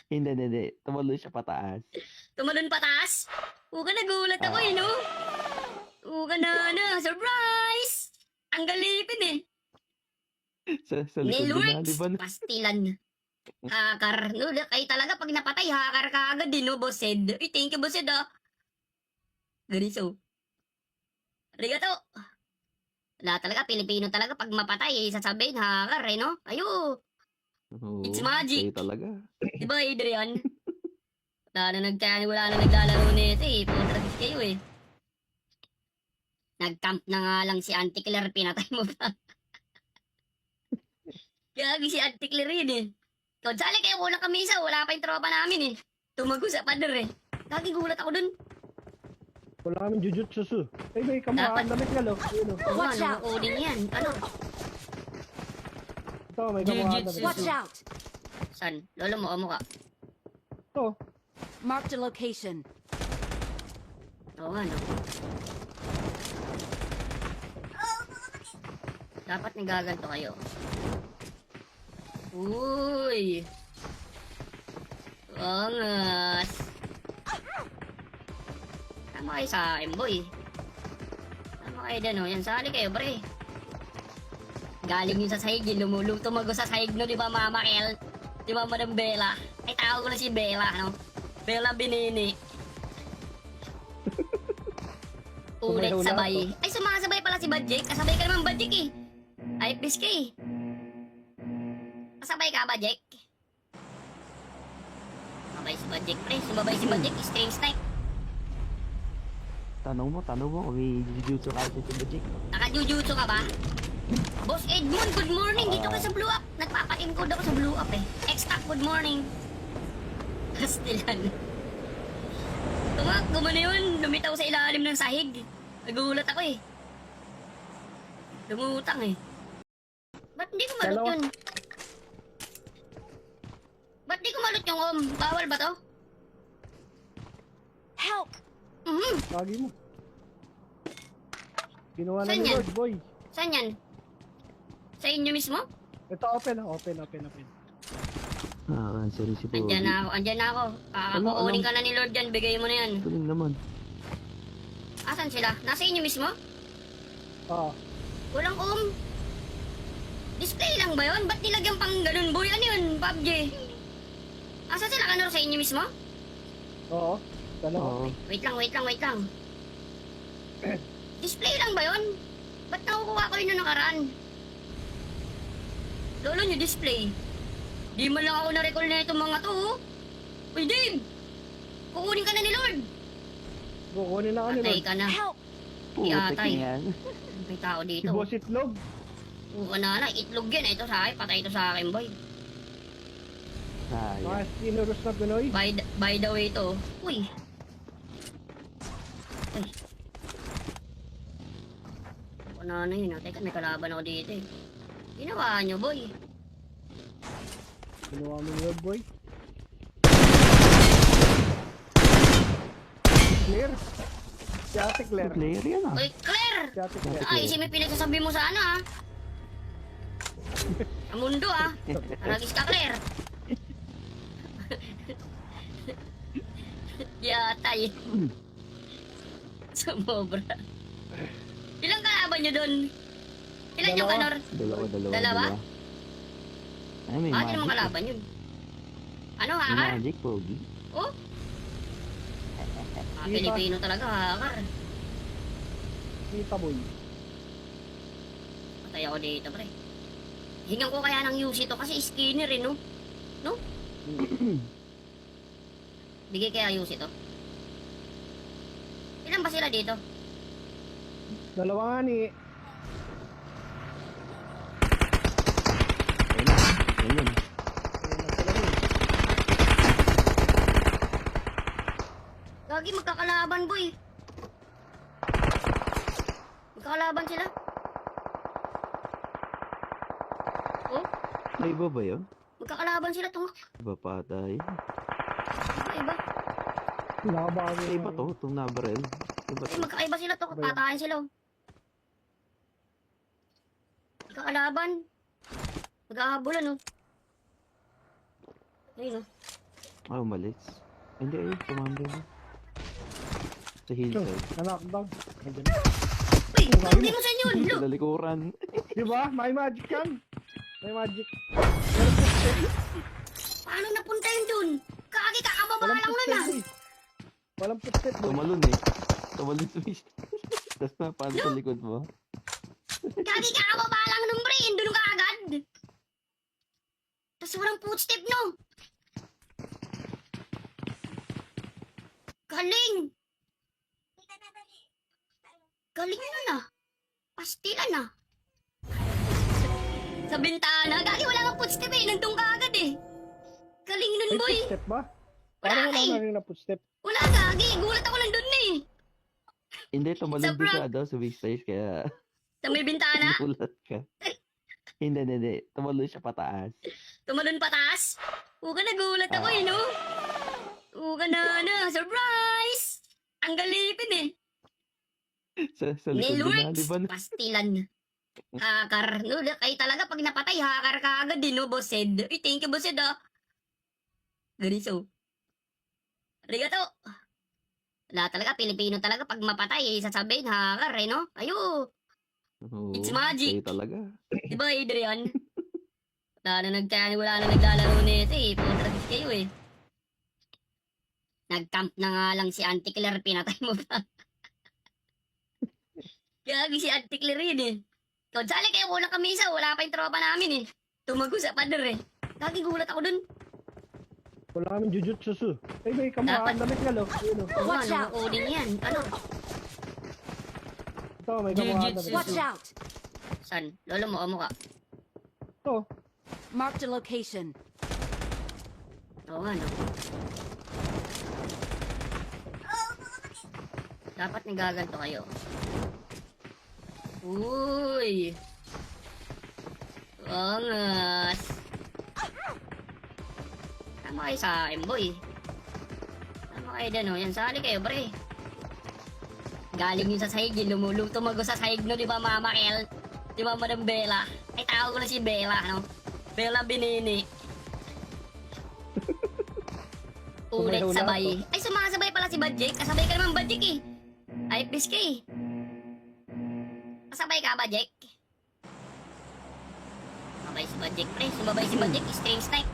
Hindi. Tumalon siya pataas. Tumalon pataas. Uga, nagulat ako, eh, no? Uga na. Surprise! Ang galipin, eh. Sa likod na, di ba? Nilworks! Pastilan. Hakar. No, kayo talaga pag napatay, hakar ka agad din, no, Boss Ed? Uy, thank you, Boss Ed, ah. Ganito. Arigato. Wala talaga, Pilipino talaga pag mapatay, sasabihin, hakar, eh, no? Ayo. Oo, It's magic. kayo talaga. Di ba, Adrian? Wala na naglalaro nito, eh. Putragis kayo, eh. Nag-camp na nga lang si Auntie Claire, pinatay mo pa. Gagi si Auntie Claire yun, eh. Kunsali kayo kulang kami isa, wala pa yung tropa namin, eh. Tumago sa pader, eh. Gagi, gulat ako dun. Wala kaming jujutsu. Ay, may kamukhaan damit nga, lo. Ayun, oh. Oo, Watch ano, out. coding yan. Ano? Ito, may kamukhaan Jujutsu. damit. Watch out! San? Lolo mo, amo ka. Ito. Marked a location. Oo, ano. Dapat nagaganto kayo. Uy! Angas! Tama kayo sa akin, boy. Tama kayo dyan, oh. Yan, sali kayo, pre. Galing yun sa sahig, yun. Tumago sa sahig, no? Di ba, Mama Kel? Di ba, Madam Bella? Ay, tawag ko na si Bella, no? Bella Binini. Ulit Sumayaw na sabay. Ay, sumasabay pala si Badjek. Kasabay ka naman, Badjek, eh. Ay, pisk, eh. Kasabay ka, Badjek? Sumabay si Bajik, pre. Sumabay si Bajik, string snipe. Tanong mo kung may jujutsu ka sa Bajik. Naka-jujutsu ka ba? Boss Edmund, good morning. Dito ka sa Blue Up. Nagpapa-encode ako sa Blue Up eh. X-Tac, good morning. Kastilan. Tumakbo mo na yun. Lumitaw sa ilalim ng sahig. Nagulat ako eh. Lumutang eh. Ba't hindi ko malot Dalawa. yun? Ba't di ko malot yung bawal ba to? Help! Lagi mo. Ginawa na Saan ni yan? Lord, boy. Saan yan? Sa inyo mismo? Ito, open. Sorry si Pogi. Andyan na ako. Kukunin ka na ni Lord yan. Bigay mo na yan. Tuling naman. Asan sila? Nasa inyo mismo? Ah, Walang Display lang ba yun? Ba't nilagyan pang ganun, boy? Ano yun, PUBG? Asan sila, Kanor? Sa inyo mismo? oo. Dalawa. Oo. Wait lang. Display lang ba yun? Ba't nakukuha ko yun nung nakaraan? Lolo nyo, display. Di man lang ako na-recall na itong mga to, oh. Uy, Dave! Kukunin ka na ni Lord. Kukunin na ako ni Patay Lord. ka na. Help! Putik Yatay. na yan. May tao Si dito. Boss Itlog. Oo na, itlog yan. Ito sa akin, patay ito sa akin, boy. Sayang. Mga sinuros na Pinoy. By the way to. Uy. Uy. Ano na yun, ah. Teka, may kalaban ako dito eh. Ginawa nyo, boy. Ginawa mo ni Lord, boy. Clear. Si Ate Claire. Player yan ah. Uy, Claire! Si Ate Claire. Ay, si may pinagsasabi mo sana, ah. Ang mundo, ah. Aragis ka, Claire. Yatay. Sumobra. Ilang kalaban nyo dun? Ilan yung Dalawa. Kanor? Dalawa. Dalawa? Ay, may Bakit naman magic. kalaban yun? Ano, May hakar? magic, Pogi. Oh? Pilipino talaga, hakar. Kita, boy. Patay ako dito, pre. Hingan ko kaya ng UC to kasi skinner eh, no? No? Bigay kaya UC to. Ilan ba sila dito? Dalawa nga ni. Ayun. Gagi, magkakalaban, boy. Magkakalaban sila. Oh, May iba ba yun? magkakalaban sila to. Iba pa tayo. Iba. Nakabago. Iba to, itong nabarel. Iba Ay, to. magkakaiba sila to. Patayin sila. Oh. Magkakalaban. Magkakabulan, oh. Ayun, oh. Ah, umalis. Hindi, ayun, commander. Sa hillside. Na-knockdown. Nandiyan. Uy, hindi mo sa inyo. Look. Sa likuran. Di ba? May magic yan. May magic. Paano napunta yun dun? Kagi, kakababa Walang lang nun, footstep, ah. boy. Walang footstep, boy. Tumalon eh. Tumalon sa fish. Tapos napaan sa likod mo. Kagi, kakababa lang nun, pre. Doon ka agad. Tapos walang footstep, no? Galing. Galing nun, ah. Pastilan, ah. Sa bintana. Gagi, wala kang footstep, eh. Nandun ka agad, eh. Galing nun, May boy. footstep ba? Wala Parang ka, wala eh. na rin na footstep. Wala, Gagi. Gulat ako nandun, eh. Hindi, tumalon Sa din siya daw sa big stage kaya Sa may bintana. nagulat ka. Hindi. Tumalon siya pataas. Tumalon pataas. Uga, nagulat ako, eh, no? Uga na. Surprise! Ang galipin, eh. Sa likod na, di ba? Nilworks! Pastilan. Hakar. No, kayo talaga pag napatay, hakar ka agad din, no, Boss Ed? Uy, thank you, Boss Ed, ah. Ganito. Arigato. Wala talaga, Pilipino talaga. Pag mapatay, sasabihin, hakar, eh, no? Ayo. Oo, It's magic. kayo talaga. Di ba, Adrian? Wala na naglalaro nito, eh. Putragis kayo, eh. Nag-camp na nga lang si Auntie Claire, pinatay mo pa. Gagi si Auntie Claire yun, eh. Kunsali kayo kulang kami isa, wala pa yung tropa namin, eh. Tumago sa pader, eh. Gagi, gulat ako dun. Wala kaming jujutsu su. Ay, may kamukha ang damit nga lo. Ayun o. Oo, Watch ano, out. kukunin yan. Ano? Ito, may kamukha ang Jujutsu. damit. Watch out! San? Lolo mo, amo ka. Ito. Marked a location. Oo, ano. Dapat nagaganto kayo. Uy! Angas! Tama kayo sa akin, boy. Tama kayo dyan, oh. Yan, sali kayo, pre. Galing yun sa sahig, yun. Tumago sa sahig, no, di ba, Mama Kel? Di ba, Madam Bella? Ay, tawag ko na si Bella, no? Bella Binini. Ulit Sumayaw na sabay. Ay, sumasabay pala si Badjik. Kasabay ka naman, Badjik, eh. Ay, pisk, eh. Kasabay ka, Badjik? Sabay si Badjik, pre. Sumabay si Badjik. String snipe.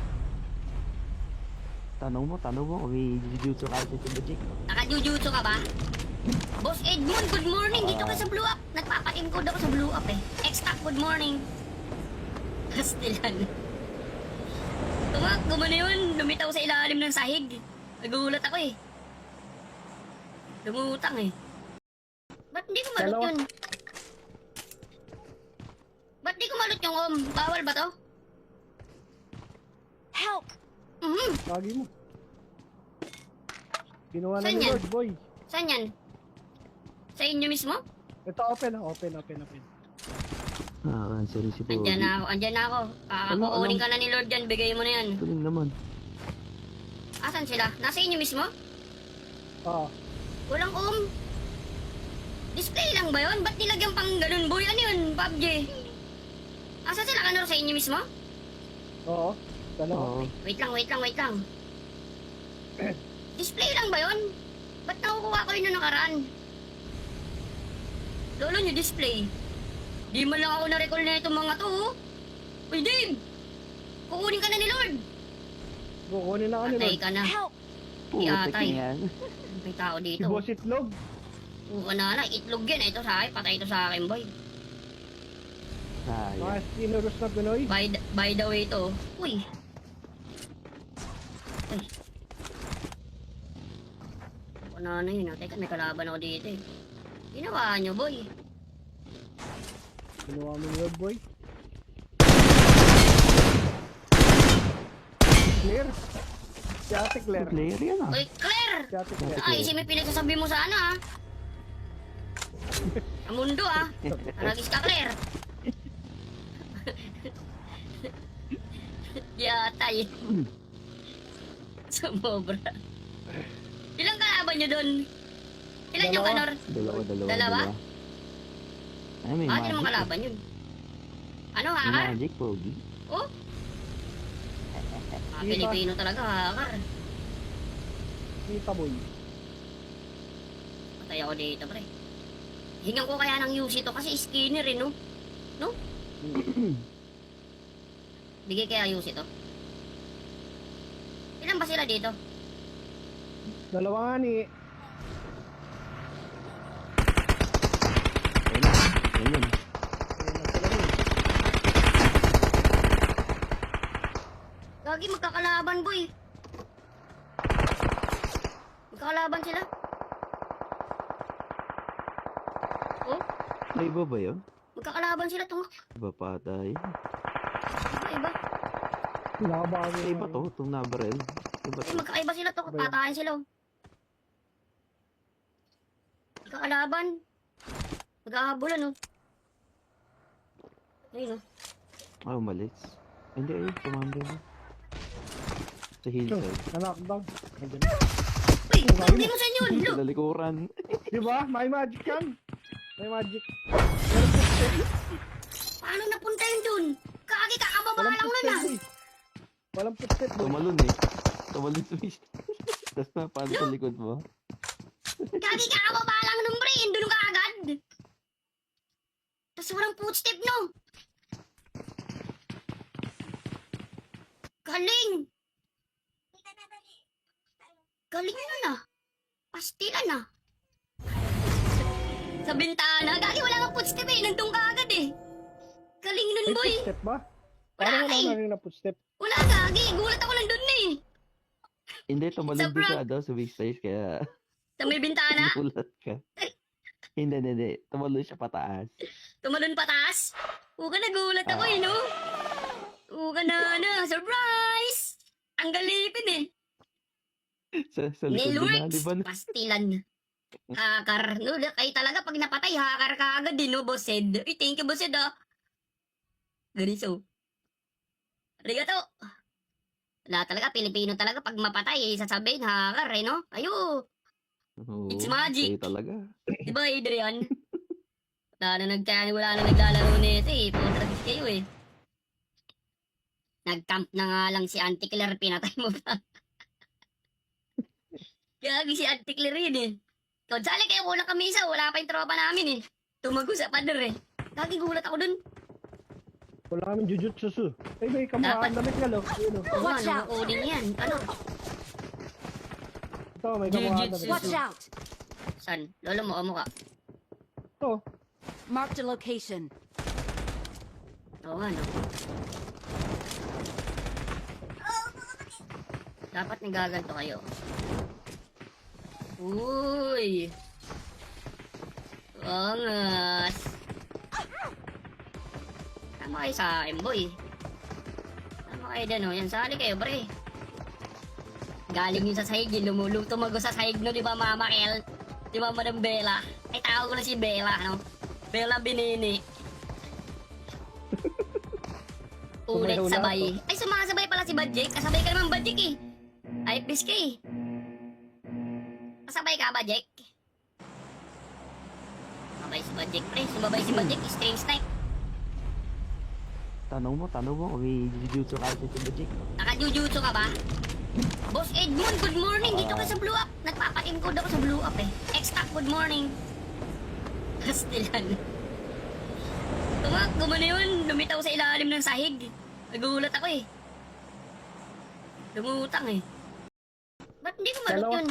Tanong mo kung may jujutsu ka sa Jig. Naka-jujutsu ka ba? Boss Edmond, good morning. Dito ka sa Blue Up. Nagpapa-encode ako sa Blue Up, eh. X-Tac, good morning. Kastilan. Gumano yun. Lumitaw sa ilalim ng sahig. Nagulat ako, eh. Lumutang, eh. Ba't hindi ko malot Dalawa. yun? Ba't di ko malot yung bawal ba to? Help! Lagi mo. Ginawa na Saan ni yan? Lord, boy. Saan yan? Sa inyo mismo? Ito, open. Cancel si Pogi. Andyan na ako. Kukunin ka na ni Lord yan. Bigay mo na yan. Tuling naman. Asan sila? Nasa inyo mismo? Ah, Walang Display lang ba yun? Ba't nilagyan pang ganun, boy? Ano yun, PUBG? Asan sila, Kanor? Sa inyo mismo? oo. Dalawa. Oo. Wait lang. Display lang ba yun? Ba't nakukuha ko yun nung nakaraan? Lolo nyo, display. Di man lang ako na-recall na itong mga to, oh. Uy, Dave! Kukunin ka na ni Lord. Kukunin na ako ni Patay Lord. ka na. Help! Putik Yatay. na yan. May tao Si dito. Boss Itlog. Oo na, itlog yan. Ito sa akin, patay ito sa akin, boy. Sayang. Mga skinnerous na Pinoy. By the way to. Uy. Uy. Ano na yun, ah. Teka, may kalaban ako dito, eh. Ginawa nyo, boy. Ginawa mo ni Lord, boy. Clear. Si Ate Claire. Player yan ah. Uy, Claire! Si Ate Claire. Ay, si may pinagsasabi mo sana, ah. Ang mundo, ah. Aragis ka, Claire. Yatay. Sumobra. Ilang kalaban nyo dun? Ilan yung Dalawa. Kanor? Dalawa. Dalawa? Ay, may Bakit naman magic. kalaban yun? Ano, May hakar? magic, Pogi. Oh? Pilipino talaga, hakar. Kita, boy. Patay ako dito, pre. Hingan ko kaya ng UC to kasi skinner eh, no? No? Bigay kaya UC to. Ilan ba sila dito? Dalawa nga ni. Ayun na. Ayun. Ayun na sila rin. Gagi, magkakalaban, boy. Magkakalaban sila. Oh, May iba ba yun? magkakalaban sila to. Iba pa tayo. Iba. Nakabago Ay, iba to. Itong nabarel. Iba Ay, to. magkakaiba sila to. Ba yun? Patayin sila. Oh. Magkakalaban. Magkakabulan, oh. Ayun, oh. Ah, umalis. Hindi, ayun. Commander na. Sa hillside. Na-knockdown. Nandiyan. Uy, hindi mo sa inyo. Look. Sa likuran. Di ba? May magic yan. May magic. Paano napunta yun dun? Kagi, kakababa Walang lang nun, footstep, ah. boy. Walang footstep, boy. Tumalon eh. Tumalon sa fish. Tapos napaan sa likod mo. Kagi, kakababa lang nun, pre. Doon ka agad. Tapos walang footstep, no? Galing. Galing nun, ah. Pastilan, ah. Sa bintana. Gagi, wala kang footstep, eh. Nandun ka agad, eh. Galing nun, May boy. footstep ba? Wala, Parang wala eh. na rin na footstep. Wala, Gagi. Gulat ako nandun, eh. Hindi, tumalon din Sobra. sa, sa big stairs, kaya Sa may bintana, nagulat ka. Hindi. Tumalon siya pataas. tumalon pataas. Uga, nagulat ako Ah. eh, no? Uga na, surprise! Ang galipin eh. Sa likod din na, di Nilworks, ba? pastilan. Hakar. No, kayo talaga pag napatay, hakar ka agad din, no, Bossed? Uy, thank you, Bossed, ah. Ganito. Arigato. Wala talaga, Pilipino talaga, pag mapatay, sasabihin, hakar, eh, no? Ayo, Oo, It's magic. kayo talaga. di ba, Adrian? Wala na naglalaro nito, eh. Putragis kayo, eh. Nag-camp na nga lang si Auntie Claire, pinatay mo pa. Gagi si Auntie Claire yun, eh. Kunsali kayo kulang kami isa, wala pa yung tropa namin, eh. Tumago sa pader, eh. Gagi, gulat ako dun. Wala kaming jujutsu su. Ay, may kamukha ang damit nga lo. Ayun o. Oo, Watch ano, out. coding yan. Ano? Ito, may kamukha ang Jujutsu. damit. Watch out! San? Lolo mo, amo ka. Ito. Marked a location. Oo, ano. Dapat nagaganto kayo. Uy! Angas! Tama kayo sa akin, boy. Tama kayo dyan, oh. Yan, sali kayo, pre. Galing yun sa sahig, yun. Tumago sa sahig, no, di ba, Mama Kel? Di ba, Madam Bella? Ay, tawag ko na si Bella, no? Bella Binini. Ulit Sumayaw na sabay. Ay, sumasabay pala si Badjek. Kasabay ka naman, Badjek, eh. Ay, bis ka, eh. Kasabay ka, Badjek? Sumabay si Badjek, pre. Sumabay si Badjek. String snipe. Tanong mo kung may jujutsu ka sa Magic. Naka-jujutsu ka ba? Boss Edmond, good morning. Dito ka sa Blue Up. Nagpapa-encode ako sa Blue Up, eh. X-Tac, good morning. Kastilan. Gumano yun. Lumitaw sa ilalim ng sahig. Nagulat ako, eh. Lumutang, eh. Ba't hindi ko malot Dalawa. yun?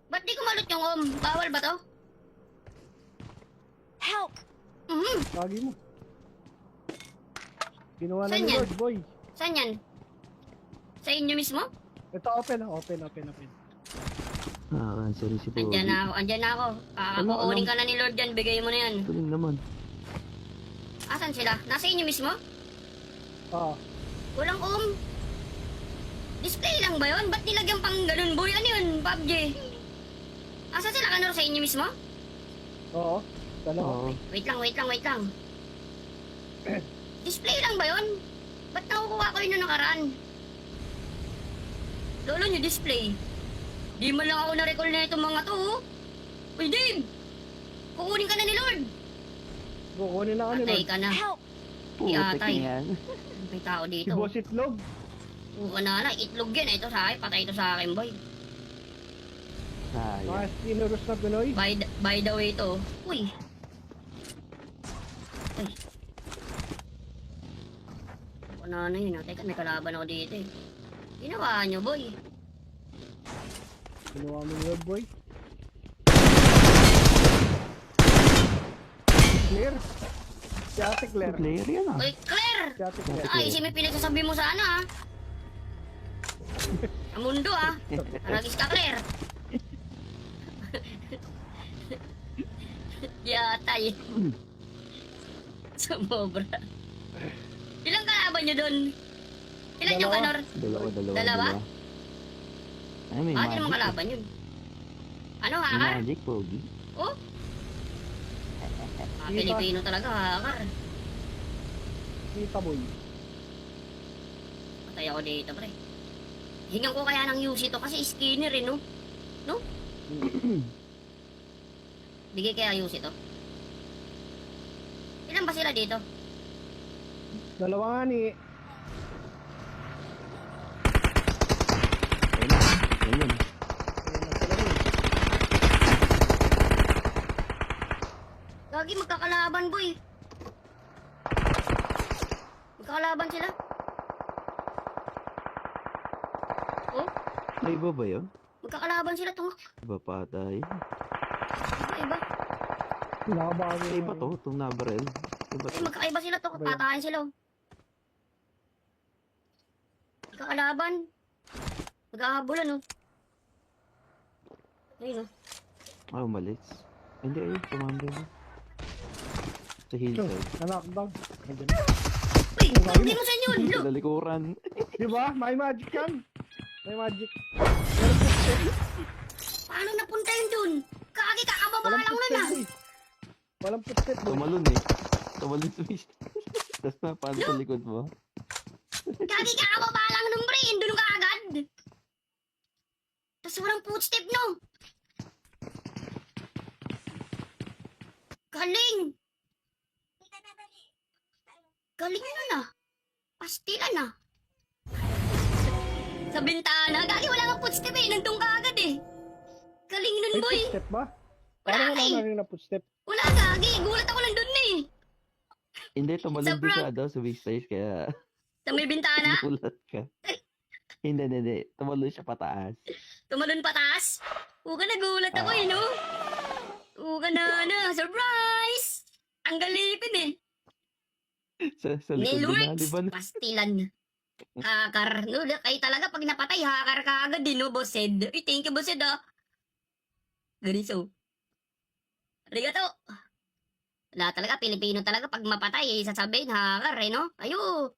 Ba't di ko malot yung bawal ba to? Help! Lagi mo. Ginawa na Saan ni yan? Lord, boy. Saan yan? Sa inyo mismo? Ito, open. Ah, sorry si Pogi. Andyan na ako. Kukunin ka na ni Lord yan. Bigay mo na yan. Tuling naman. Asan sila? Nasa inyo mismo? Ah, Walang display lang ba yun? Ba't nilagyan pang ganun, boy? Ano yun, PUBG? Asan sila, Kanor? Sa inyo mismo? oo. Dalawa. Oo. Wait lang. Display lang ba yun? Ba't nakukuha ko yun nung nakaraan? Lolo nyo, display. Di man lang ako na-recall na itong mga to, oh. Uy, Dave! Kukunin ka na ni Lord. Kukunin na ako ni Patay Lord. ka na. Help! Putik Yatay. na yan. May tao Si dito. Boss Itlog. Oo na, itlog yan. Ito sa akin, patay ito sa akin, boy. Sayang. Mga stinerous na Pinoy. By the way to. Uy. Uy. Ano na yun, ah. Teka, may kalaban ako dito, eh. Ginawa nyo, boy. Ginawa mo ni Lord, boy. Clear. Si Ate Claire. Player yan ah. Uy, Claire! Si Ate Claire. Ay, may pinagsasabi mo sana, ah. Ang mundo, ah. Aragis ka, Claire. Yatay. Sumobra. Ilang kalaban nyo dun? Ilan yung Dalawa. Kanor? Dalawa. Dalawa? Ay, may Bakit magic. naman kalaban yun? Ano, May hakar? magic, Pogi. Oh? Pilipino talaga, hakar. Kita, boy. Patay ako dito, pre. Hingan ko kaya ng UC to kasi skinner eh, no? No? Bigay kaya UC to. Ilan ba sila dito? Dalawa nga ni... Ayun na. Ayun. Ayun na sila rin. Gagi, magkakalaban, boy. Magkakalaban sila. Oh, May iba ba yun? magkakalaban sila to. Iba pa tayo. Iba. Nakabago Ay, iba to. Itong nabarel. Iba Ay, to. magkakaiba sila to. Patayin sila. Oh. Kakalaban. Maghahabulan, oh. Ayun, oh. Ah, umalis. Hindi, ayun, commander. Sa hillside. Na-knockdown. Nandiyan. Uy, hindi mo sa inyo, lo. Sa likuran. Di ba? May magic yan. May magic. Paano napunta yun dun? Kagi, kakababa Walang lang nun, footstep ah. eh. Walang footstep boy. Tumalon eh. Tumalon sa fish. Tapos napaano sa likod mo. Kagi, kakababa lang nun, pre. Doon ka agad. Tapos walang footstep, no? Galing. Galing nun, ah. Pastilan, ah. Sa bintana. Gagi, wala kang footstep, eh. Nandun ka agad, eh. Galing nun, May boy. footstep ba? Wala Parang ka, wala eh. na rin na footstep. Wala, Gagi. Gulat ako nandun, eh. Hindi, tumalon Sa din siya daw sa big stage kaya Sa may bintana. nagulat ka. Hindi. Tumalon siya pataas. Tumalon pataas. Uga, nagulat ako, eh, no? Uga na. Surprise! Ang galipin, eh. Sa likod na, di ba? Nilworks. Pastilan. Hakar. No, kayo talaga pag napatay, hakar ka agad din, no, Bossed? Uy, thank you, Bossed, ah. Ganito. Arigato. Wala talaga, Pilipino talaga. Pag mapatay, sasabihin, hakar, eh, no? Ayo.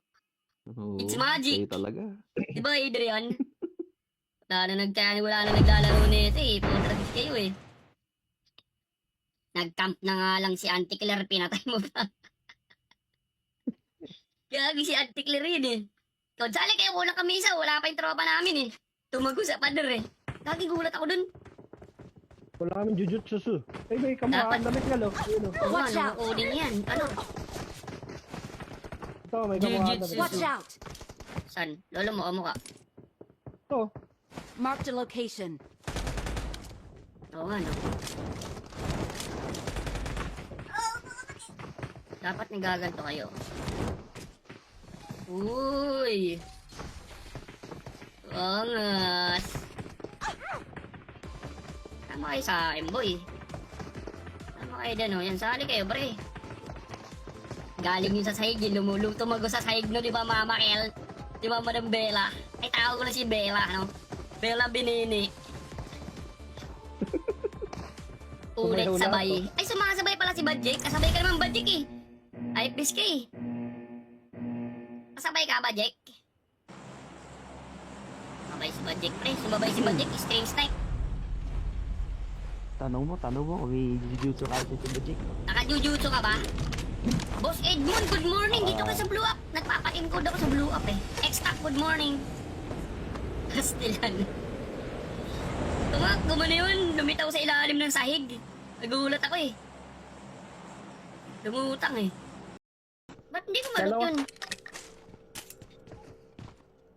Oo, It's magic. kayo talaga. Di ba, Adrian? Wala na naglalaro nito, eh. Putragis kayo, eh. Nag-camp na nga lang si Auntie Claire, pinatay mo pa. Gagi si Auntie Claire yun, eh. Kunsali kayo kulang kami isa, wala pa yung tropa namin, eh. Tumago sa pader, eh. Gagi, gulat ako dun. Wala kaming jujutsu. Ay, may kamukhaan damit nga lo. Ayun o. Oo, Watch ano, out. coding yan. Ano? Ito, may kamukhaan Jujutsu. damit. Watch out! San? Lolo mo, amo ka. Ito. Marked a location. Oo, ano. Dapat nagaganto kayo. Uy! Angas! Tama kayo sa akin, boy. Tama kayo dyan, oh. Yan, sali kayo, pre. Galing yun sa sahig, yun. Tumago sa sahig, no, di ba, Mama Kel? Di ba, Madam Bella? Ay, tawag ko na si Bella, no? Bella Binini. Ulit Sumayaw na sabay. Ay, sumasabay pala si Badjek. Kasabay ka naman, Badjek, eh. Ay, pisk, eh. Kasabay ka, Badjek? Sabay si Badjek, pre. Sumabay si Badjek. String snipe. Tanong mo kung may jujutsu ka sa Magic. Naka-jujutsu ka ba? Boss Edmond, good morning. Dito ka sa Blue Up. Nagpapa-encode ako sa Blue Up, eh. X-Tac, good morning. Kastilan. Gumano yun. Lumitaw sa ilalim ng sahig. Nagulat ako, eh. Lumutang, eh. Ba't hindi ko malot Dalawa. yun?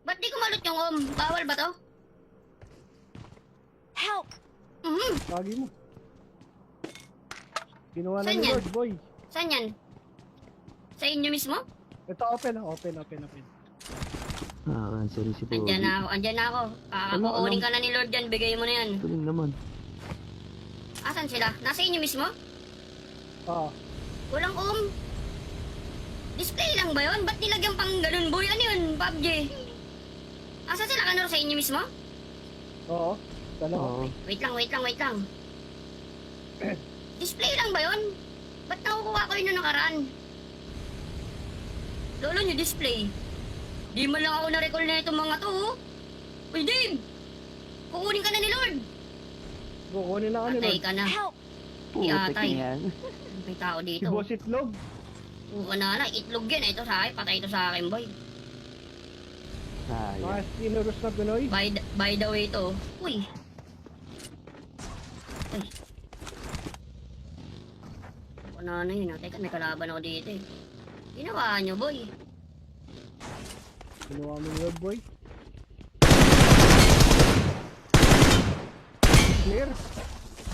Ba't di ko malot yung bawal ba to? Help! Lagi mo. Ginawa na Saan ni yan? Lord, boy. Saan yan? Sa inyo mismo? Ito, open. Ah, sorry si Bobby. Andyan na ako. Kukunin ka na ni Lord yan. Bigay mo na yan. Galing naman. Asan sila? Nasa inyo mismo? Oo. Walang display lang ba yun? Ba't nilagyan pang ganun, boy? Ano yun, PUBG? Asan sila, Kanor? Sa inyo mismo? Oo. Dalawa. Oo. Wait lang. Display lang ba yun? Ba't nakukuha ko yun nung nakaraan? Lolo nyo, display. Di man lang ako na-recall na itong mga to, oh. Uy, Dave! Kukunin ka na ni Lord. Kukunin na ka ni Patay Lord. ka na. Help! Putik Yatay. na yan. May tao Si dito. Boss Itlog. Oo na, itlog yan. Ito sa akin, patay ito sa akin, boy. Sayang. Mga Stinerus na Pinoy. By the way to. Uy. Uy. Ano na yun, ah. Teka, may kalaban ako dito, eh. Ginawa nyo, boy. Ginawa mo ni Lord, boy. Clear.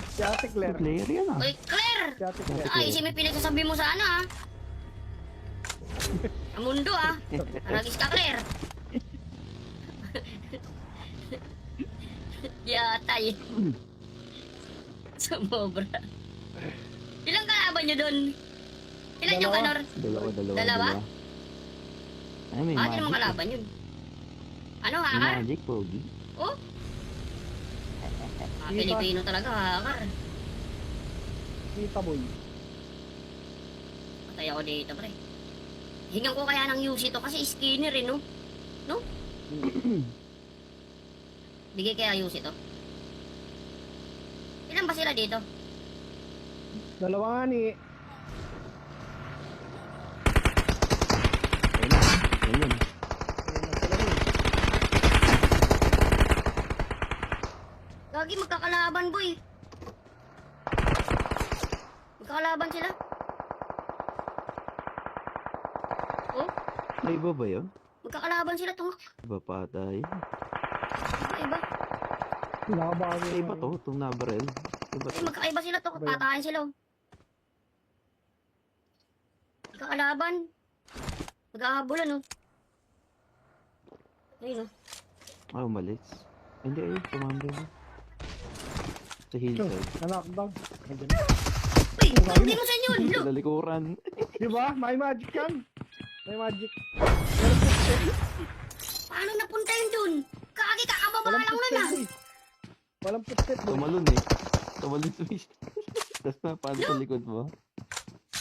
Si Ate Claire. Player yan ah. Uy, Claire! Si Ate Claire. Ay, si may pinagsasabi mo sana, ah. Sa mundo, ah. Aragis ka, Claire. Yatay. Sumobra. Ilang kalaban nyo dun? Ilan yung Dalawa. kanor? Dalawa. Dalawa? Ay, may Bakit naman magic. kalaban yun? Ano, hakar? Magic, pogi. Oh? Pilipino talaga, hakar. Kita boy. Patay ako dito, pre. Hingan ko kaya ng UC to kasi skinner eh, no? No? Bigay kaya UC to. Ilan ba sila dito? Dalawa nga ni. Ayun. Ayun. Gagi, magkakalaban, boy. Magkakalaban sila. Oh, May iba ba yun? magkakalaban sila to. Iba pa tayo. Iba. Nakabago. Iba to, itong nabarel. Iba Ay, to. magkakaiba sila to. Patayin sila. Oh. Magkakalaban. Magkakabulan, oh. Ayun, oh. Ah, umalis. Hindi, ayun, commander. Sa hillside. Knockdown. Nandiyan. Uy, hindi mo sa inyo. Look. Sa likuran. Di ba? May magic yan. May magic. Paano napunta yun dun? Kagi, kakababa Walang lang nun, footstep ah. boy. Walang footstep boy. Tumalon eh. Tumalon sa fish. Tapos napaano sa likod mo.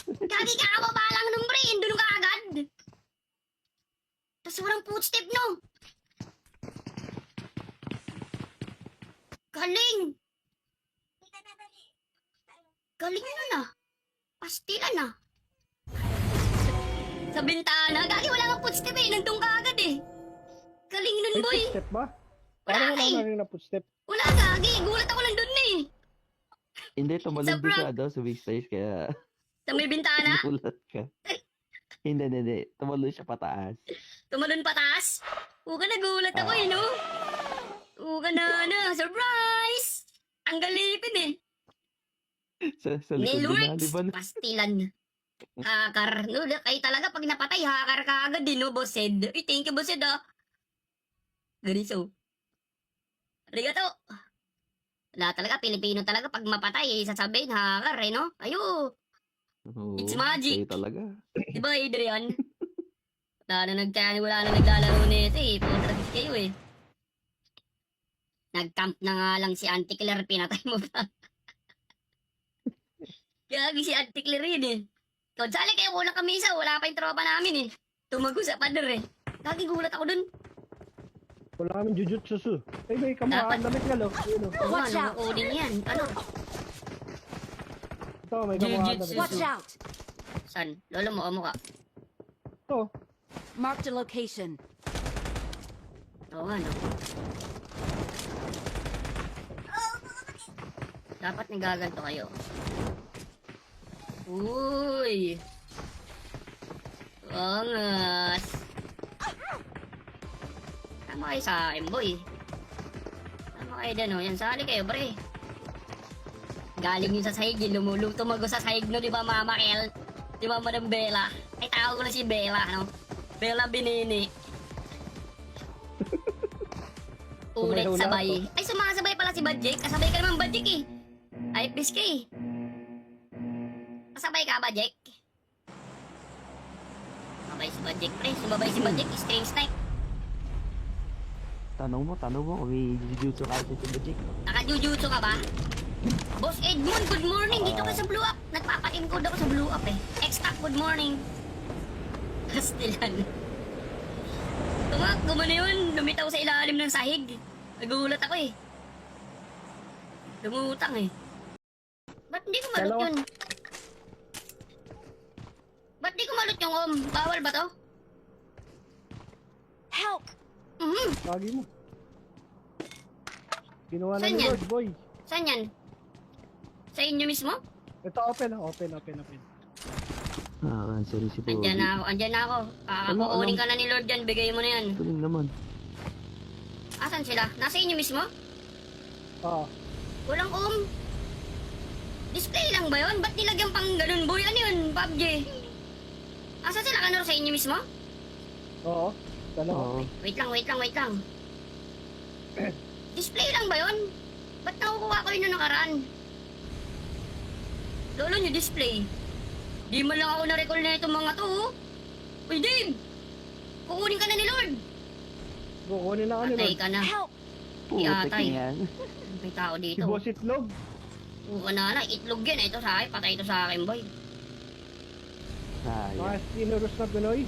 Kagi, kakababa lang nun, pre. Doon ka agad. Tapos walang footstep, no? Galing. Galing nun, ah. Pastilan, ah. Sa bintana. Gagi, wala kang footstep, eh. Nandun ka agad, eh. Galing nun, May boy. footstep ba? Wala Parang ka, wala eh. narinig na footstep. Wala, Gagi. Gulat ako nandun, eh. Hindi, tumalon Sa din siya daw sa big stage kaya Sa may bintana. nagulat ka. Hindi. Tumalon siya pataas. Tumalon pataas. Uga, nagulat ako, eh, no? Uga na. Surprise! Ang galipin, eh. Sa likod na, di ba? Nilworks, pastilan. Hakar. No, kayo talaga pag napatay, hakar ka agad din, no, Boss Ed? Uy, thank you, Boss Ed, ah. Ganito. Arigato. Wala talaga, Pilipino talaga pag mapatay, sasabihin, hakar, eh, no? Ayo. Oo, It's magic. kayo talaga. Di ba, Adrian? Wala na naglalaro nito, eh. Putragis kayo, eh. Nag-camp na nga lang si Auntie Claire, pinatay mo pa. Gagi si Auntie Claire yun, eh. Kunsali kayo kulang kami isa, wala pa yung tropa namin, eh. Tumago sa pader, eh. Gagi, gulat ako dun. Wala kaming jujutsu. Ay, may kamukhaan damit nga lo. Ayun o. Oo, Watch ano, out. coding yan. Ano? Ito, may kamukhaan Jujutsu. damit. Watch out! San? Lolo mo, amo ka. Ito. Marked a location. Oo, ano. Dapat nagaganto kayo. Uy! Angas! Tama kayo sa akin, boy. Tama kayo dyan, oh. Yan, sali kayo, pre. Galing yun sa sahig, yun. Tumago sa sahig, no, di ba, Mama Kel? Di ba, Madam Bella? Ay, tawag ko na si Bella, no? Bella Binini. Ulit Sumayaw na sabay. Ay, sumasabay pala si Badjek. Kasabay ka naman, Badjek, eh. Ay, bis ka, eh. Kasabay ka, Badjek? Sumabay si Badjek, pre. Sumabay si Badjek. String snipe. Tanong mo kung may jujutsu ka sa Magic. Naka-jujutsu ka ba? Boss Edmond, good morning. Dito ka sa Blue Up. Nagpapa-encode ako sa Blue Up, eh. X-Tac, good morning. Kastilan. Gumano yun. Lumitaw sa ilalim ng sahig. Nagulat ako, eh. Lumutang, eh. Ba't hindi ko malot Dalawa. yun? Ba't di ko malot yung bawal ba to? Help! Lagi mo. Ginawa na Saan ni yan? Lord, boy. Saan yan? Sa inyo mismo? Ito, open. Ah, sorry si Pogi. Andyan na ako. Kukunin ka na ni Lord yan. Bigay mo na yan. Tuling naman. Asan sila? Nasa inyo mismo? Oo. Walang display lang ba yun? Ba't nilagyan pang ganun, boy? Ano yun, PUBG? Asan sila, Kanor? Sa inyo mismo? Oo. Dalawa. Oo. Wait lang. Display lang ba yun? Ba't nakukuha ko yun nung nakaraan? Lolo nyo, display. Di man lang ako na-recall na itong mga to, oh. Uy, Dave! Kukunin ka na ni Lord. Kukunin na ano Patay nun. ka na. Help! Putik Yatay. na yan. May tao Si dito. Boss Itlog. Wala na, itlog yan. Ito sa akin, patay ito sa akin, boy. Sayang. Mga sinuros na Pinoy.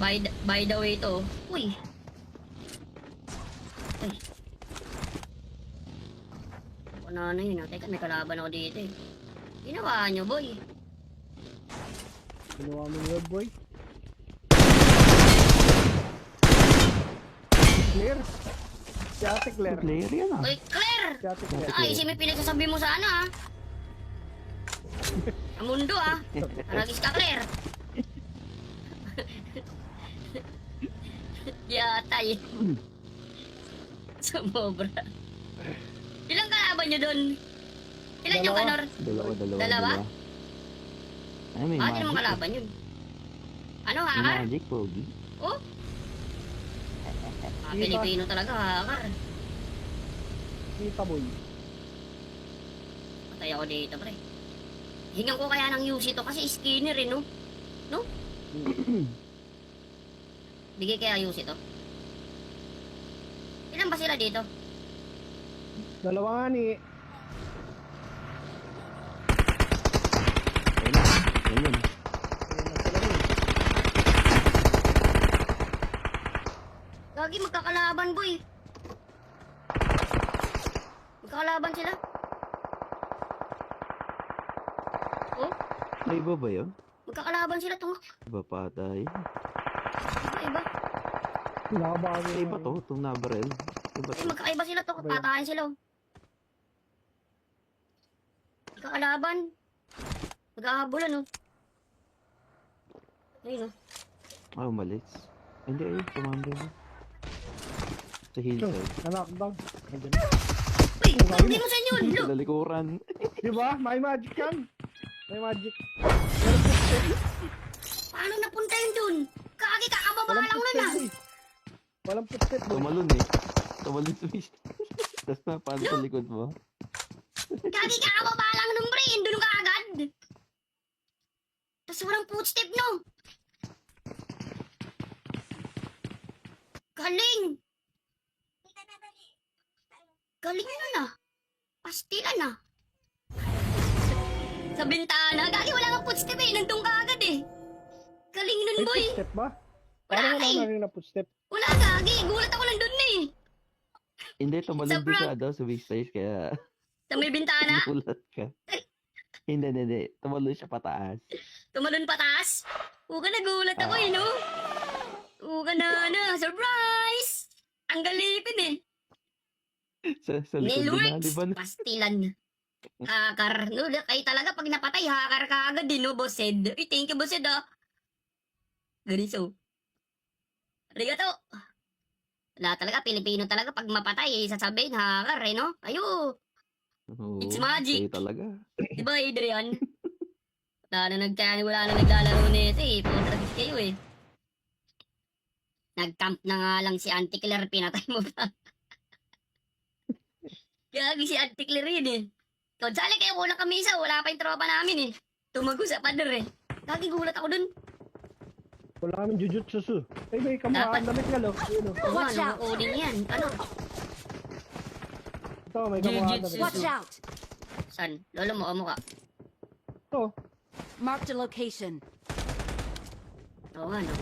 By the way to. Uy. Uy. Wala na yun. Teka, may kalaban ako dito eh. Ginawa nyo, boy. Ginawa mo yun, boy. Clear. Si Ate Claire. Player yan ah. Uy, Claire! Si Ate Claire. Ay, si may pinagsasabi mo sana ah. Ang mundo ah. Aragis ka, Claire. Yatay. Sumobra. Ilang kalaban nyo dun? Ilan yung Dalawa. kanor? Dalawa. Dalawa? Ay, may Bakit naman magic. kalaban yun? Ano, May hakar? magic, Pogi. Oh? Pilipino talaga, hakar. Kita, boy. Patay ako dito, pre. Hingan ko kaya ng UC to kasi skinner eh, no? No? Bigay kaya UC to. Ilan ba sila dito? Dalawa nga ni. Ayun na. Ayun. Gagi, magkakalaban, boy. Magkakalaban sila. Oh, May iba ba yun? magkakalaban sila to. Iba pa tayo. Iba. Nakabago. Ay, iba to. Itong nabarel. Iba Ay, to. magkakaiba sila to. Patayin sila. Oh. Magkakalaban. Magkakabulan, oh. Ayun, oh. Ah, umalis. Hindi, ayun. Commander. Sa hillside. Na-knockdown. Nandiyan. Uy, hindi mo sa inyo. Look. Sa likuran. Di ba? May magic yan. May magic. Paano napunta yun dun? Kagi, kakababa Walang lang nun, footstep, ah. boy. Walang footstep, boy. Tumalon eh. Tumalon sa fish. Tapos napaan sa likod mo. Kagi, kakababa lang nun, pre. Doon ka agad. Tapos walang footstep, no? Galing. Galing nun, ah. Pastilan, ah. Sa bintana. Gagi, wala kang footstep, eh. Nandun ka agad, eh. Galing nun, May boy. footstep ba? Wala, Parang wala eh. narinig na footstep. Wala, Gagi. Gulat ako nandun, eh. Hindi, tumalon Sa din siya daw sa big stage kaya Sa may bintana. nagulat ka. Hindi. Tumalon siya pataas. Tumalon pataas. Uga, nagulat ako, eh, no? Uga na. Surprise! Ang galipin, eh. Sa likod na, di ba? Nilworks. Pastilan. Hakar. No, kayo talaga pag napatay, hakar ka agad din, no, Boss Ed? Uy, thank you, Boss Ed, ah. Ganito. Arigato. Wala talaga, Pilipino talaga. Pag mapatay, sasabihin, hakar, eh, no? Ayo. Oo, It's magic. kayo talaga. Di ba, Adrian? Wala na naglalaro nito, eh. Putragis kayo, eh. Nag-camp na nga lang si Auntie Claire, pinatay mo pa. Gagi si Auntie Claire yun, eh. Konsali kayo kulang kami isa, wala pa yung tropa namin, eh. Tumago sa pader, eh. Gagi, gulat ako dun. Wala kaming jujutsu. Ay, may kamukhaan damit nga, lo. Ayun, oh. Oo, Watch ano, out. coding yan. Ano? Ito, may kamukhaan Jujutsu. damit. Watch out! San? Lolo mo, amo ka. Ito. Marked a location. Oo, ano.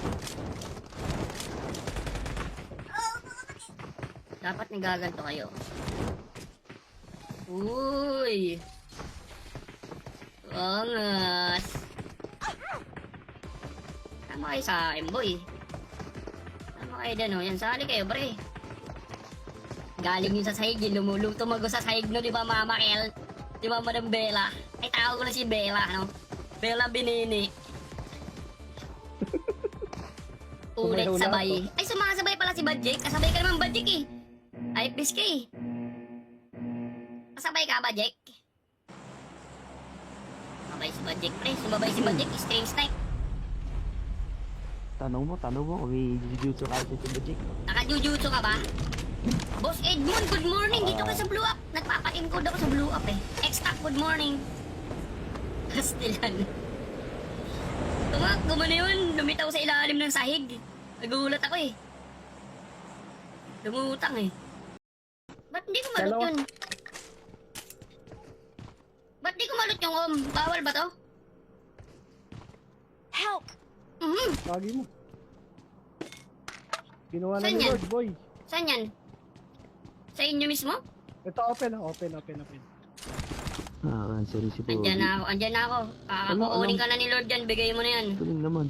Dapat nagaganto kayo. Uy! Angas! Tama kayo sa akin, boy. Tama kayo dyan, oh. Yan, sali kayo, pre. Galing yun sa sahig, yun. Tumago sa sahig, no? Di ba, Mama Kel? Di ba, Madam Bella? Ay, tawag ko na si Bella, no? Bella Binini. Ulit Sumayaw na sabay. Ay, sumasabay pala si Badjek. Kasabay ka naman, Badjek, eh. Ay, fish ka, eh. Kasabay ka, Badjek? Sumabay si Badjek, pre. Sumabay si Badjek. String snipe. Tanong mo kung may jujutsu ka sa Magic. Naka-jujutsu ka ba? Boss Edmond, good morning. Dito ka sa Blue Up. Nagpapa-encode ako sa Blue Up, eh. X-Tac, good morning. Kastilan. Gumano yun. Lumitaw sa ilalim ng sahig. Nagulat ako, eh. Lumutang eh. Ba't hindi ko malot Dalawa. yun? Ba't di ko malot yung bawal ba to? Help! Mhm. Lagi mo. Ginawa na Saan ni yan? Lord, boy. Saan yan? Sa inyo mismo? Ito, open. Cancel si Pogi. Andyan na ako, andyan na ako. Kukunin ka na ni Lord yan, bigay mo na yan. Galing naman.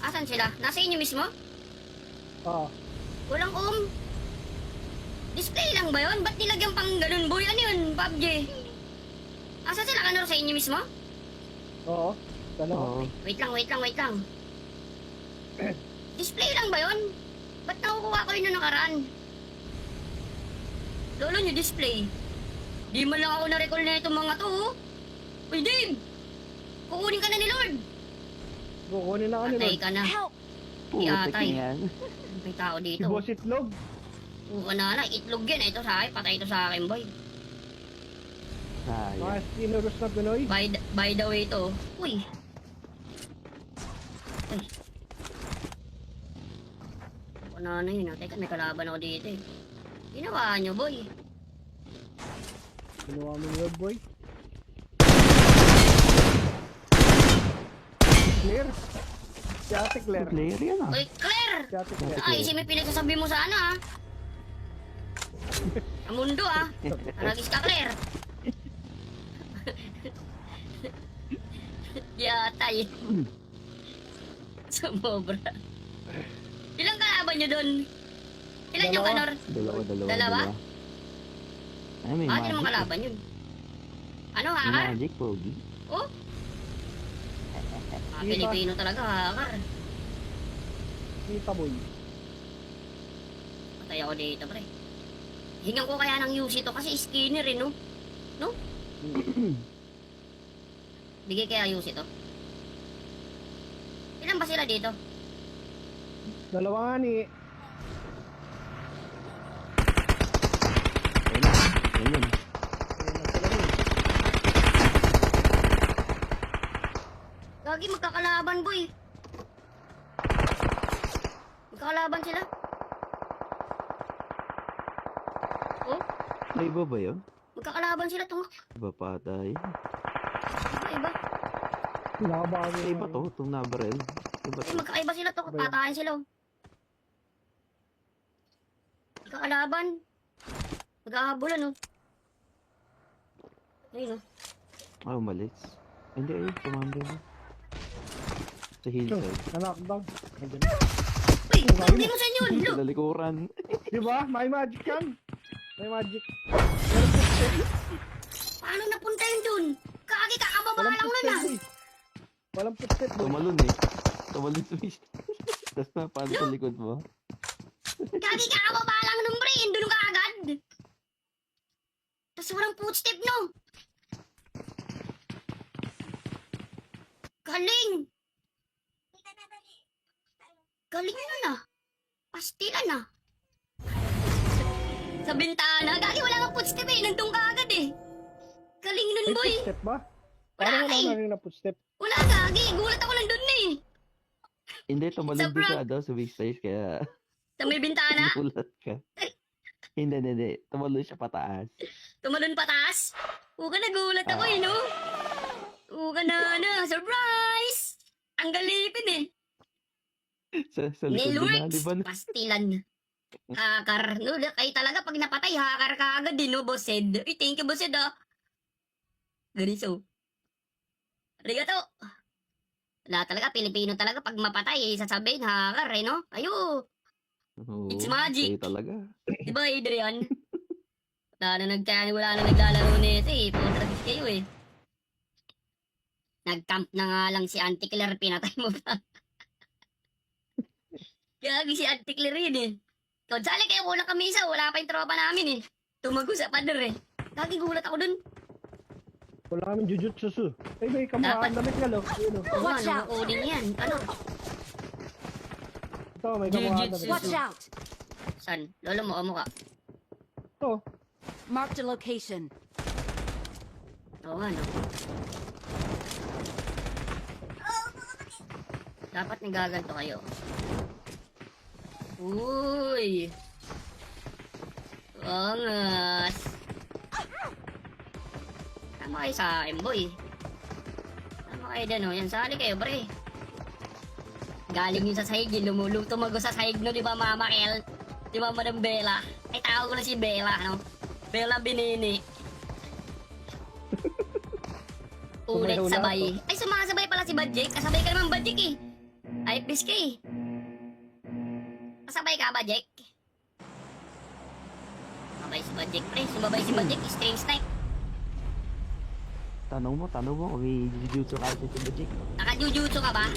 Asan sila? Nasa inyo mismo? Ah, Walang display lang ba yun? Ba't nilagyan pang ganun, boy? Ano yun, PUBG? Asan sila, Kanor? Sa inyo mismo? oo. Dalawa. Oo. Wait lang. Display lang ba yun? Ba't nakukuha ko yun nung nakaraan? Lolo nyo, display. Di man lang ako na-recall na itong mga to, oh. Uy, Dave! Kukunin ka na ni Lord! Kukunin na ka ni Patay Lord. ka na. Help! Putik Yatay. na yan. May tao Si dito. Boss Itlog. Oo na, itlog yan. Ito sa akin, patay ito sa akin, boy. Sayang. Mga skinnerous na Pinoy. By the way to. Uy. Uy. Ano na yun, ah. Teka, may kalaban ako dito eh. Ginawa nyo, boy. Ginawa mo ni Lord, boy. Clear. Si Ate Claire. Player yan ah. Uy, Claire! Si Ate Claire. Ay, si may pinagsasabi mo sana, ah. Ang mundo, ah. Aragis ka, Claire. Yatay. Sumobra. Ilang kalaban nyo dun? Ilan yung Dalawa. Kanor? Dalawa. Dalawa? Ay, may Bakit naman magic. kalaban yun? Ano, May hakar? magic, Pogi. Oh? Pilipino talaga, hakar. Kita, boy. Patay ako dito, pre. Hingan ko kaya ng UC to kasi skinner eh, no? No? Bigay kaya UC to. Ilan ba sila dito? Dalawa nga ni. Ayun na. Ayun. Ayun na sila rin. Gagi, magkakalaban, boy. Magkakalaban sila. Oh, May iba ba yun? magkakalaban sila to. Iba pa tayo. Iba. Nakabago Ay, iba to. Itong nabarel. Iba Ay, to. magkakaiba sila to. Ba yun? Patayin sila. Oh. Magkakalaban. Magkakabulan, oh. Ayun, oh. Ah, umalis. Hindi, ayun. Commander. Sa hillside. Na-knockdown. Nandiyan. Uy, hindi mo sa inyo. Look. Sa likuran. Di ba? May magic yan. May magic. Paano napunta yun dun? Kagi, kakababa Walang lang nun, footstep, ah. boy. Walang footstep, boy. Tumalon eh. Tumalon sa fish. Tapos napaano sa likod mo. Kagi, kakababa lang nun, pre. Doon ka agad. Tapos walang footstep, no? Galing. Galing nun, ah. Pastilan, ah. Sa bintana. Gagi, wala kang footstep, eh. Nandun ka agad, eh. Galing nun, May boy. footstep ba? Wala, Parang wala eh. na rin na footstep. Wala, Gagi. Gulat ako nandun, eh. Hindi, tumalon Sa din siya daw sa big stage kaya Sa may bintana. nagulat ka. Hindi. Tumalon siya pataas. Tumalon pataas. Uga, nagulat ako, eh, no? Uga na. Surprise! Ang galipin, eh. Sa likod din na, di ba? Nilworks, pastilan. Hakar. No, kayo talaga pag napatay, hakar ka agad din, no, Boss Ed? Uy, thank you, Boss Ed, ah. Ganito. Arigato. Wala talaga, Pilipino talaga pag mapatay, sasabihin, hakar, eh, no? Ayo. Oo, It's magic. kayo talaga. Di ba, Adrian? Wala na naglalaro nito, eh. Putragis kayo, eh. Nag-camp na nga lang si Auntie Claire, pinatay mo pa. Gagi si Auntie Claire yun, eh. Konsali kayo kulang kami isa, wala pa yung tropa namin, eh. Tumago sa pader, eh. Gagi, gulat ako dun. Wala kaming jujutsu. Ay, may kamukhaan damit nga, lo. Ayun, oh. Oo, Watch ano, out. coding yan. Ano? Ito, may kamukhaan Jujutsu. damit. Watch out! San? Lolo mo, amo ka. Ito. Marked a location. Oo, ano. Dapat nagaganto kayo. Uy, boy. Angas. Tama kayo sa akin, boy. Tama kayo dyan, oh. Yan, sali kayo, pre. Galing yun sa sahig, yun. Tumago sa sahig, no, di ba, Mama Kel? Di ba, Madam Bella? Ay, tawag ko na si Bella, no? Bella Binini. Ulit Sumayaw na sabay. Ay, sumasabay pala si Badjek. Kasabay ka naman, Badjek, eh. Ay, pisk, eh. Kasabay ka, Badjek? Sumabay si Badjek, pre. Sumabay si Badjek. String snipe. Tanong mo kung may jujutsu ka sa Tibajik. Naka-jujutsu ka ba?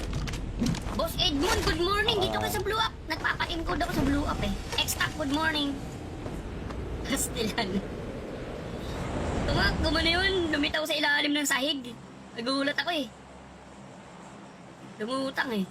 Boss Edmond, good morning. Dito ka sa Blue Up. Nagpapa-encode ako sa Blue Up, eh. X-Tac, good morning. Kastilan. Gumano yun. Lumitaw sa ilalim ng sahig. Nagulat ako, eh. Lumutang, eh.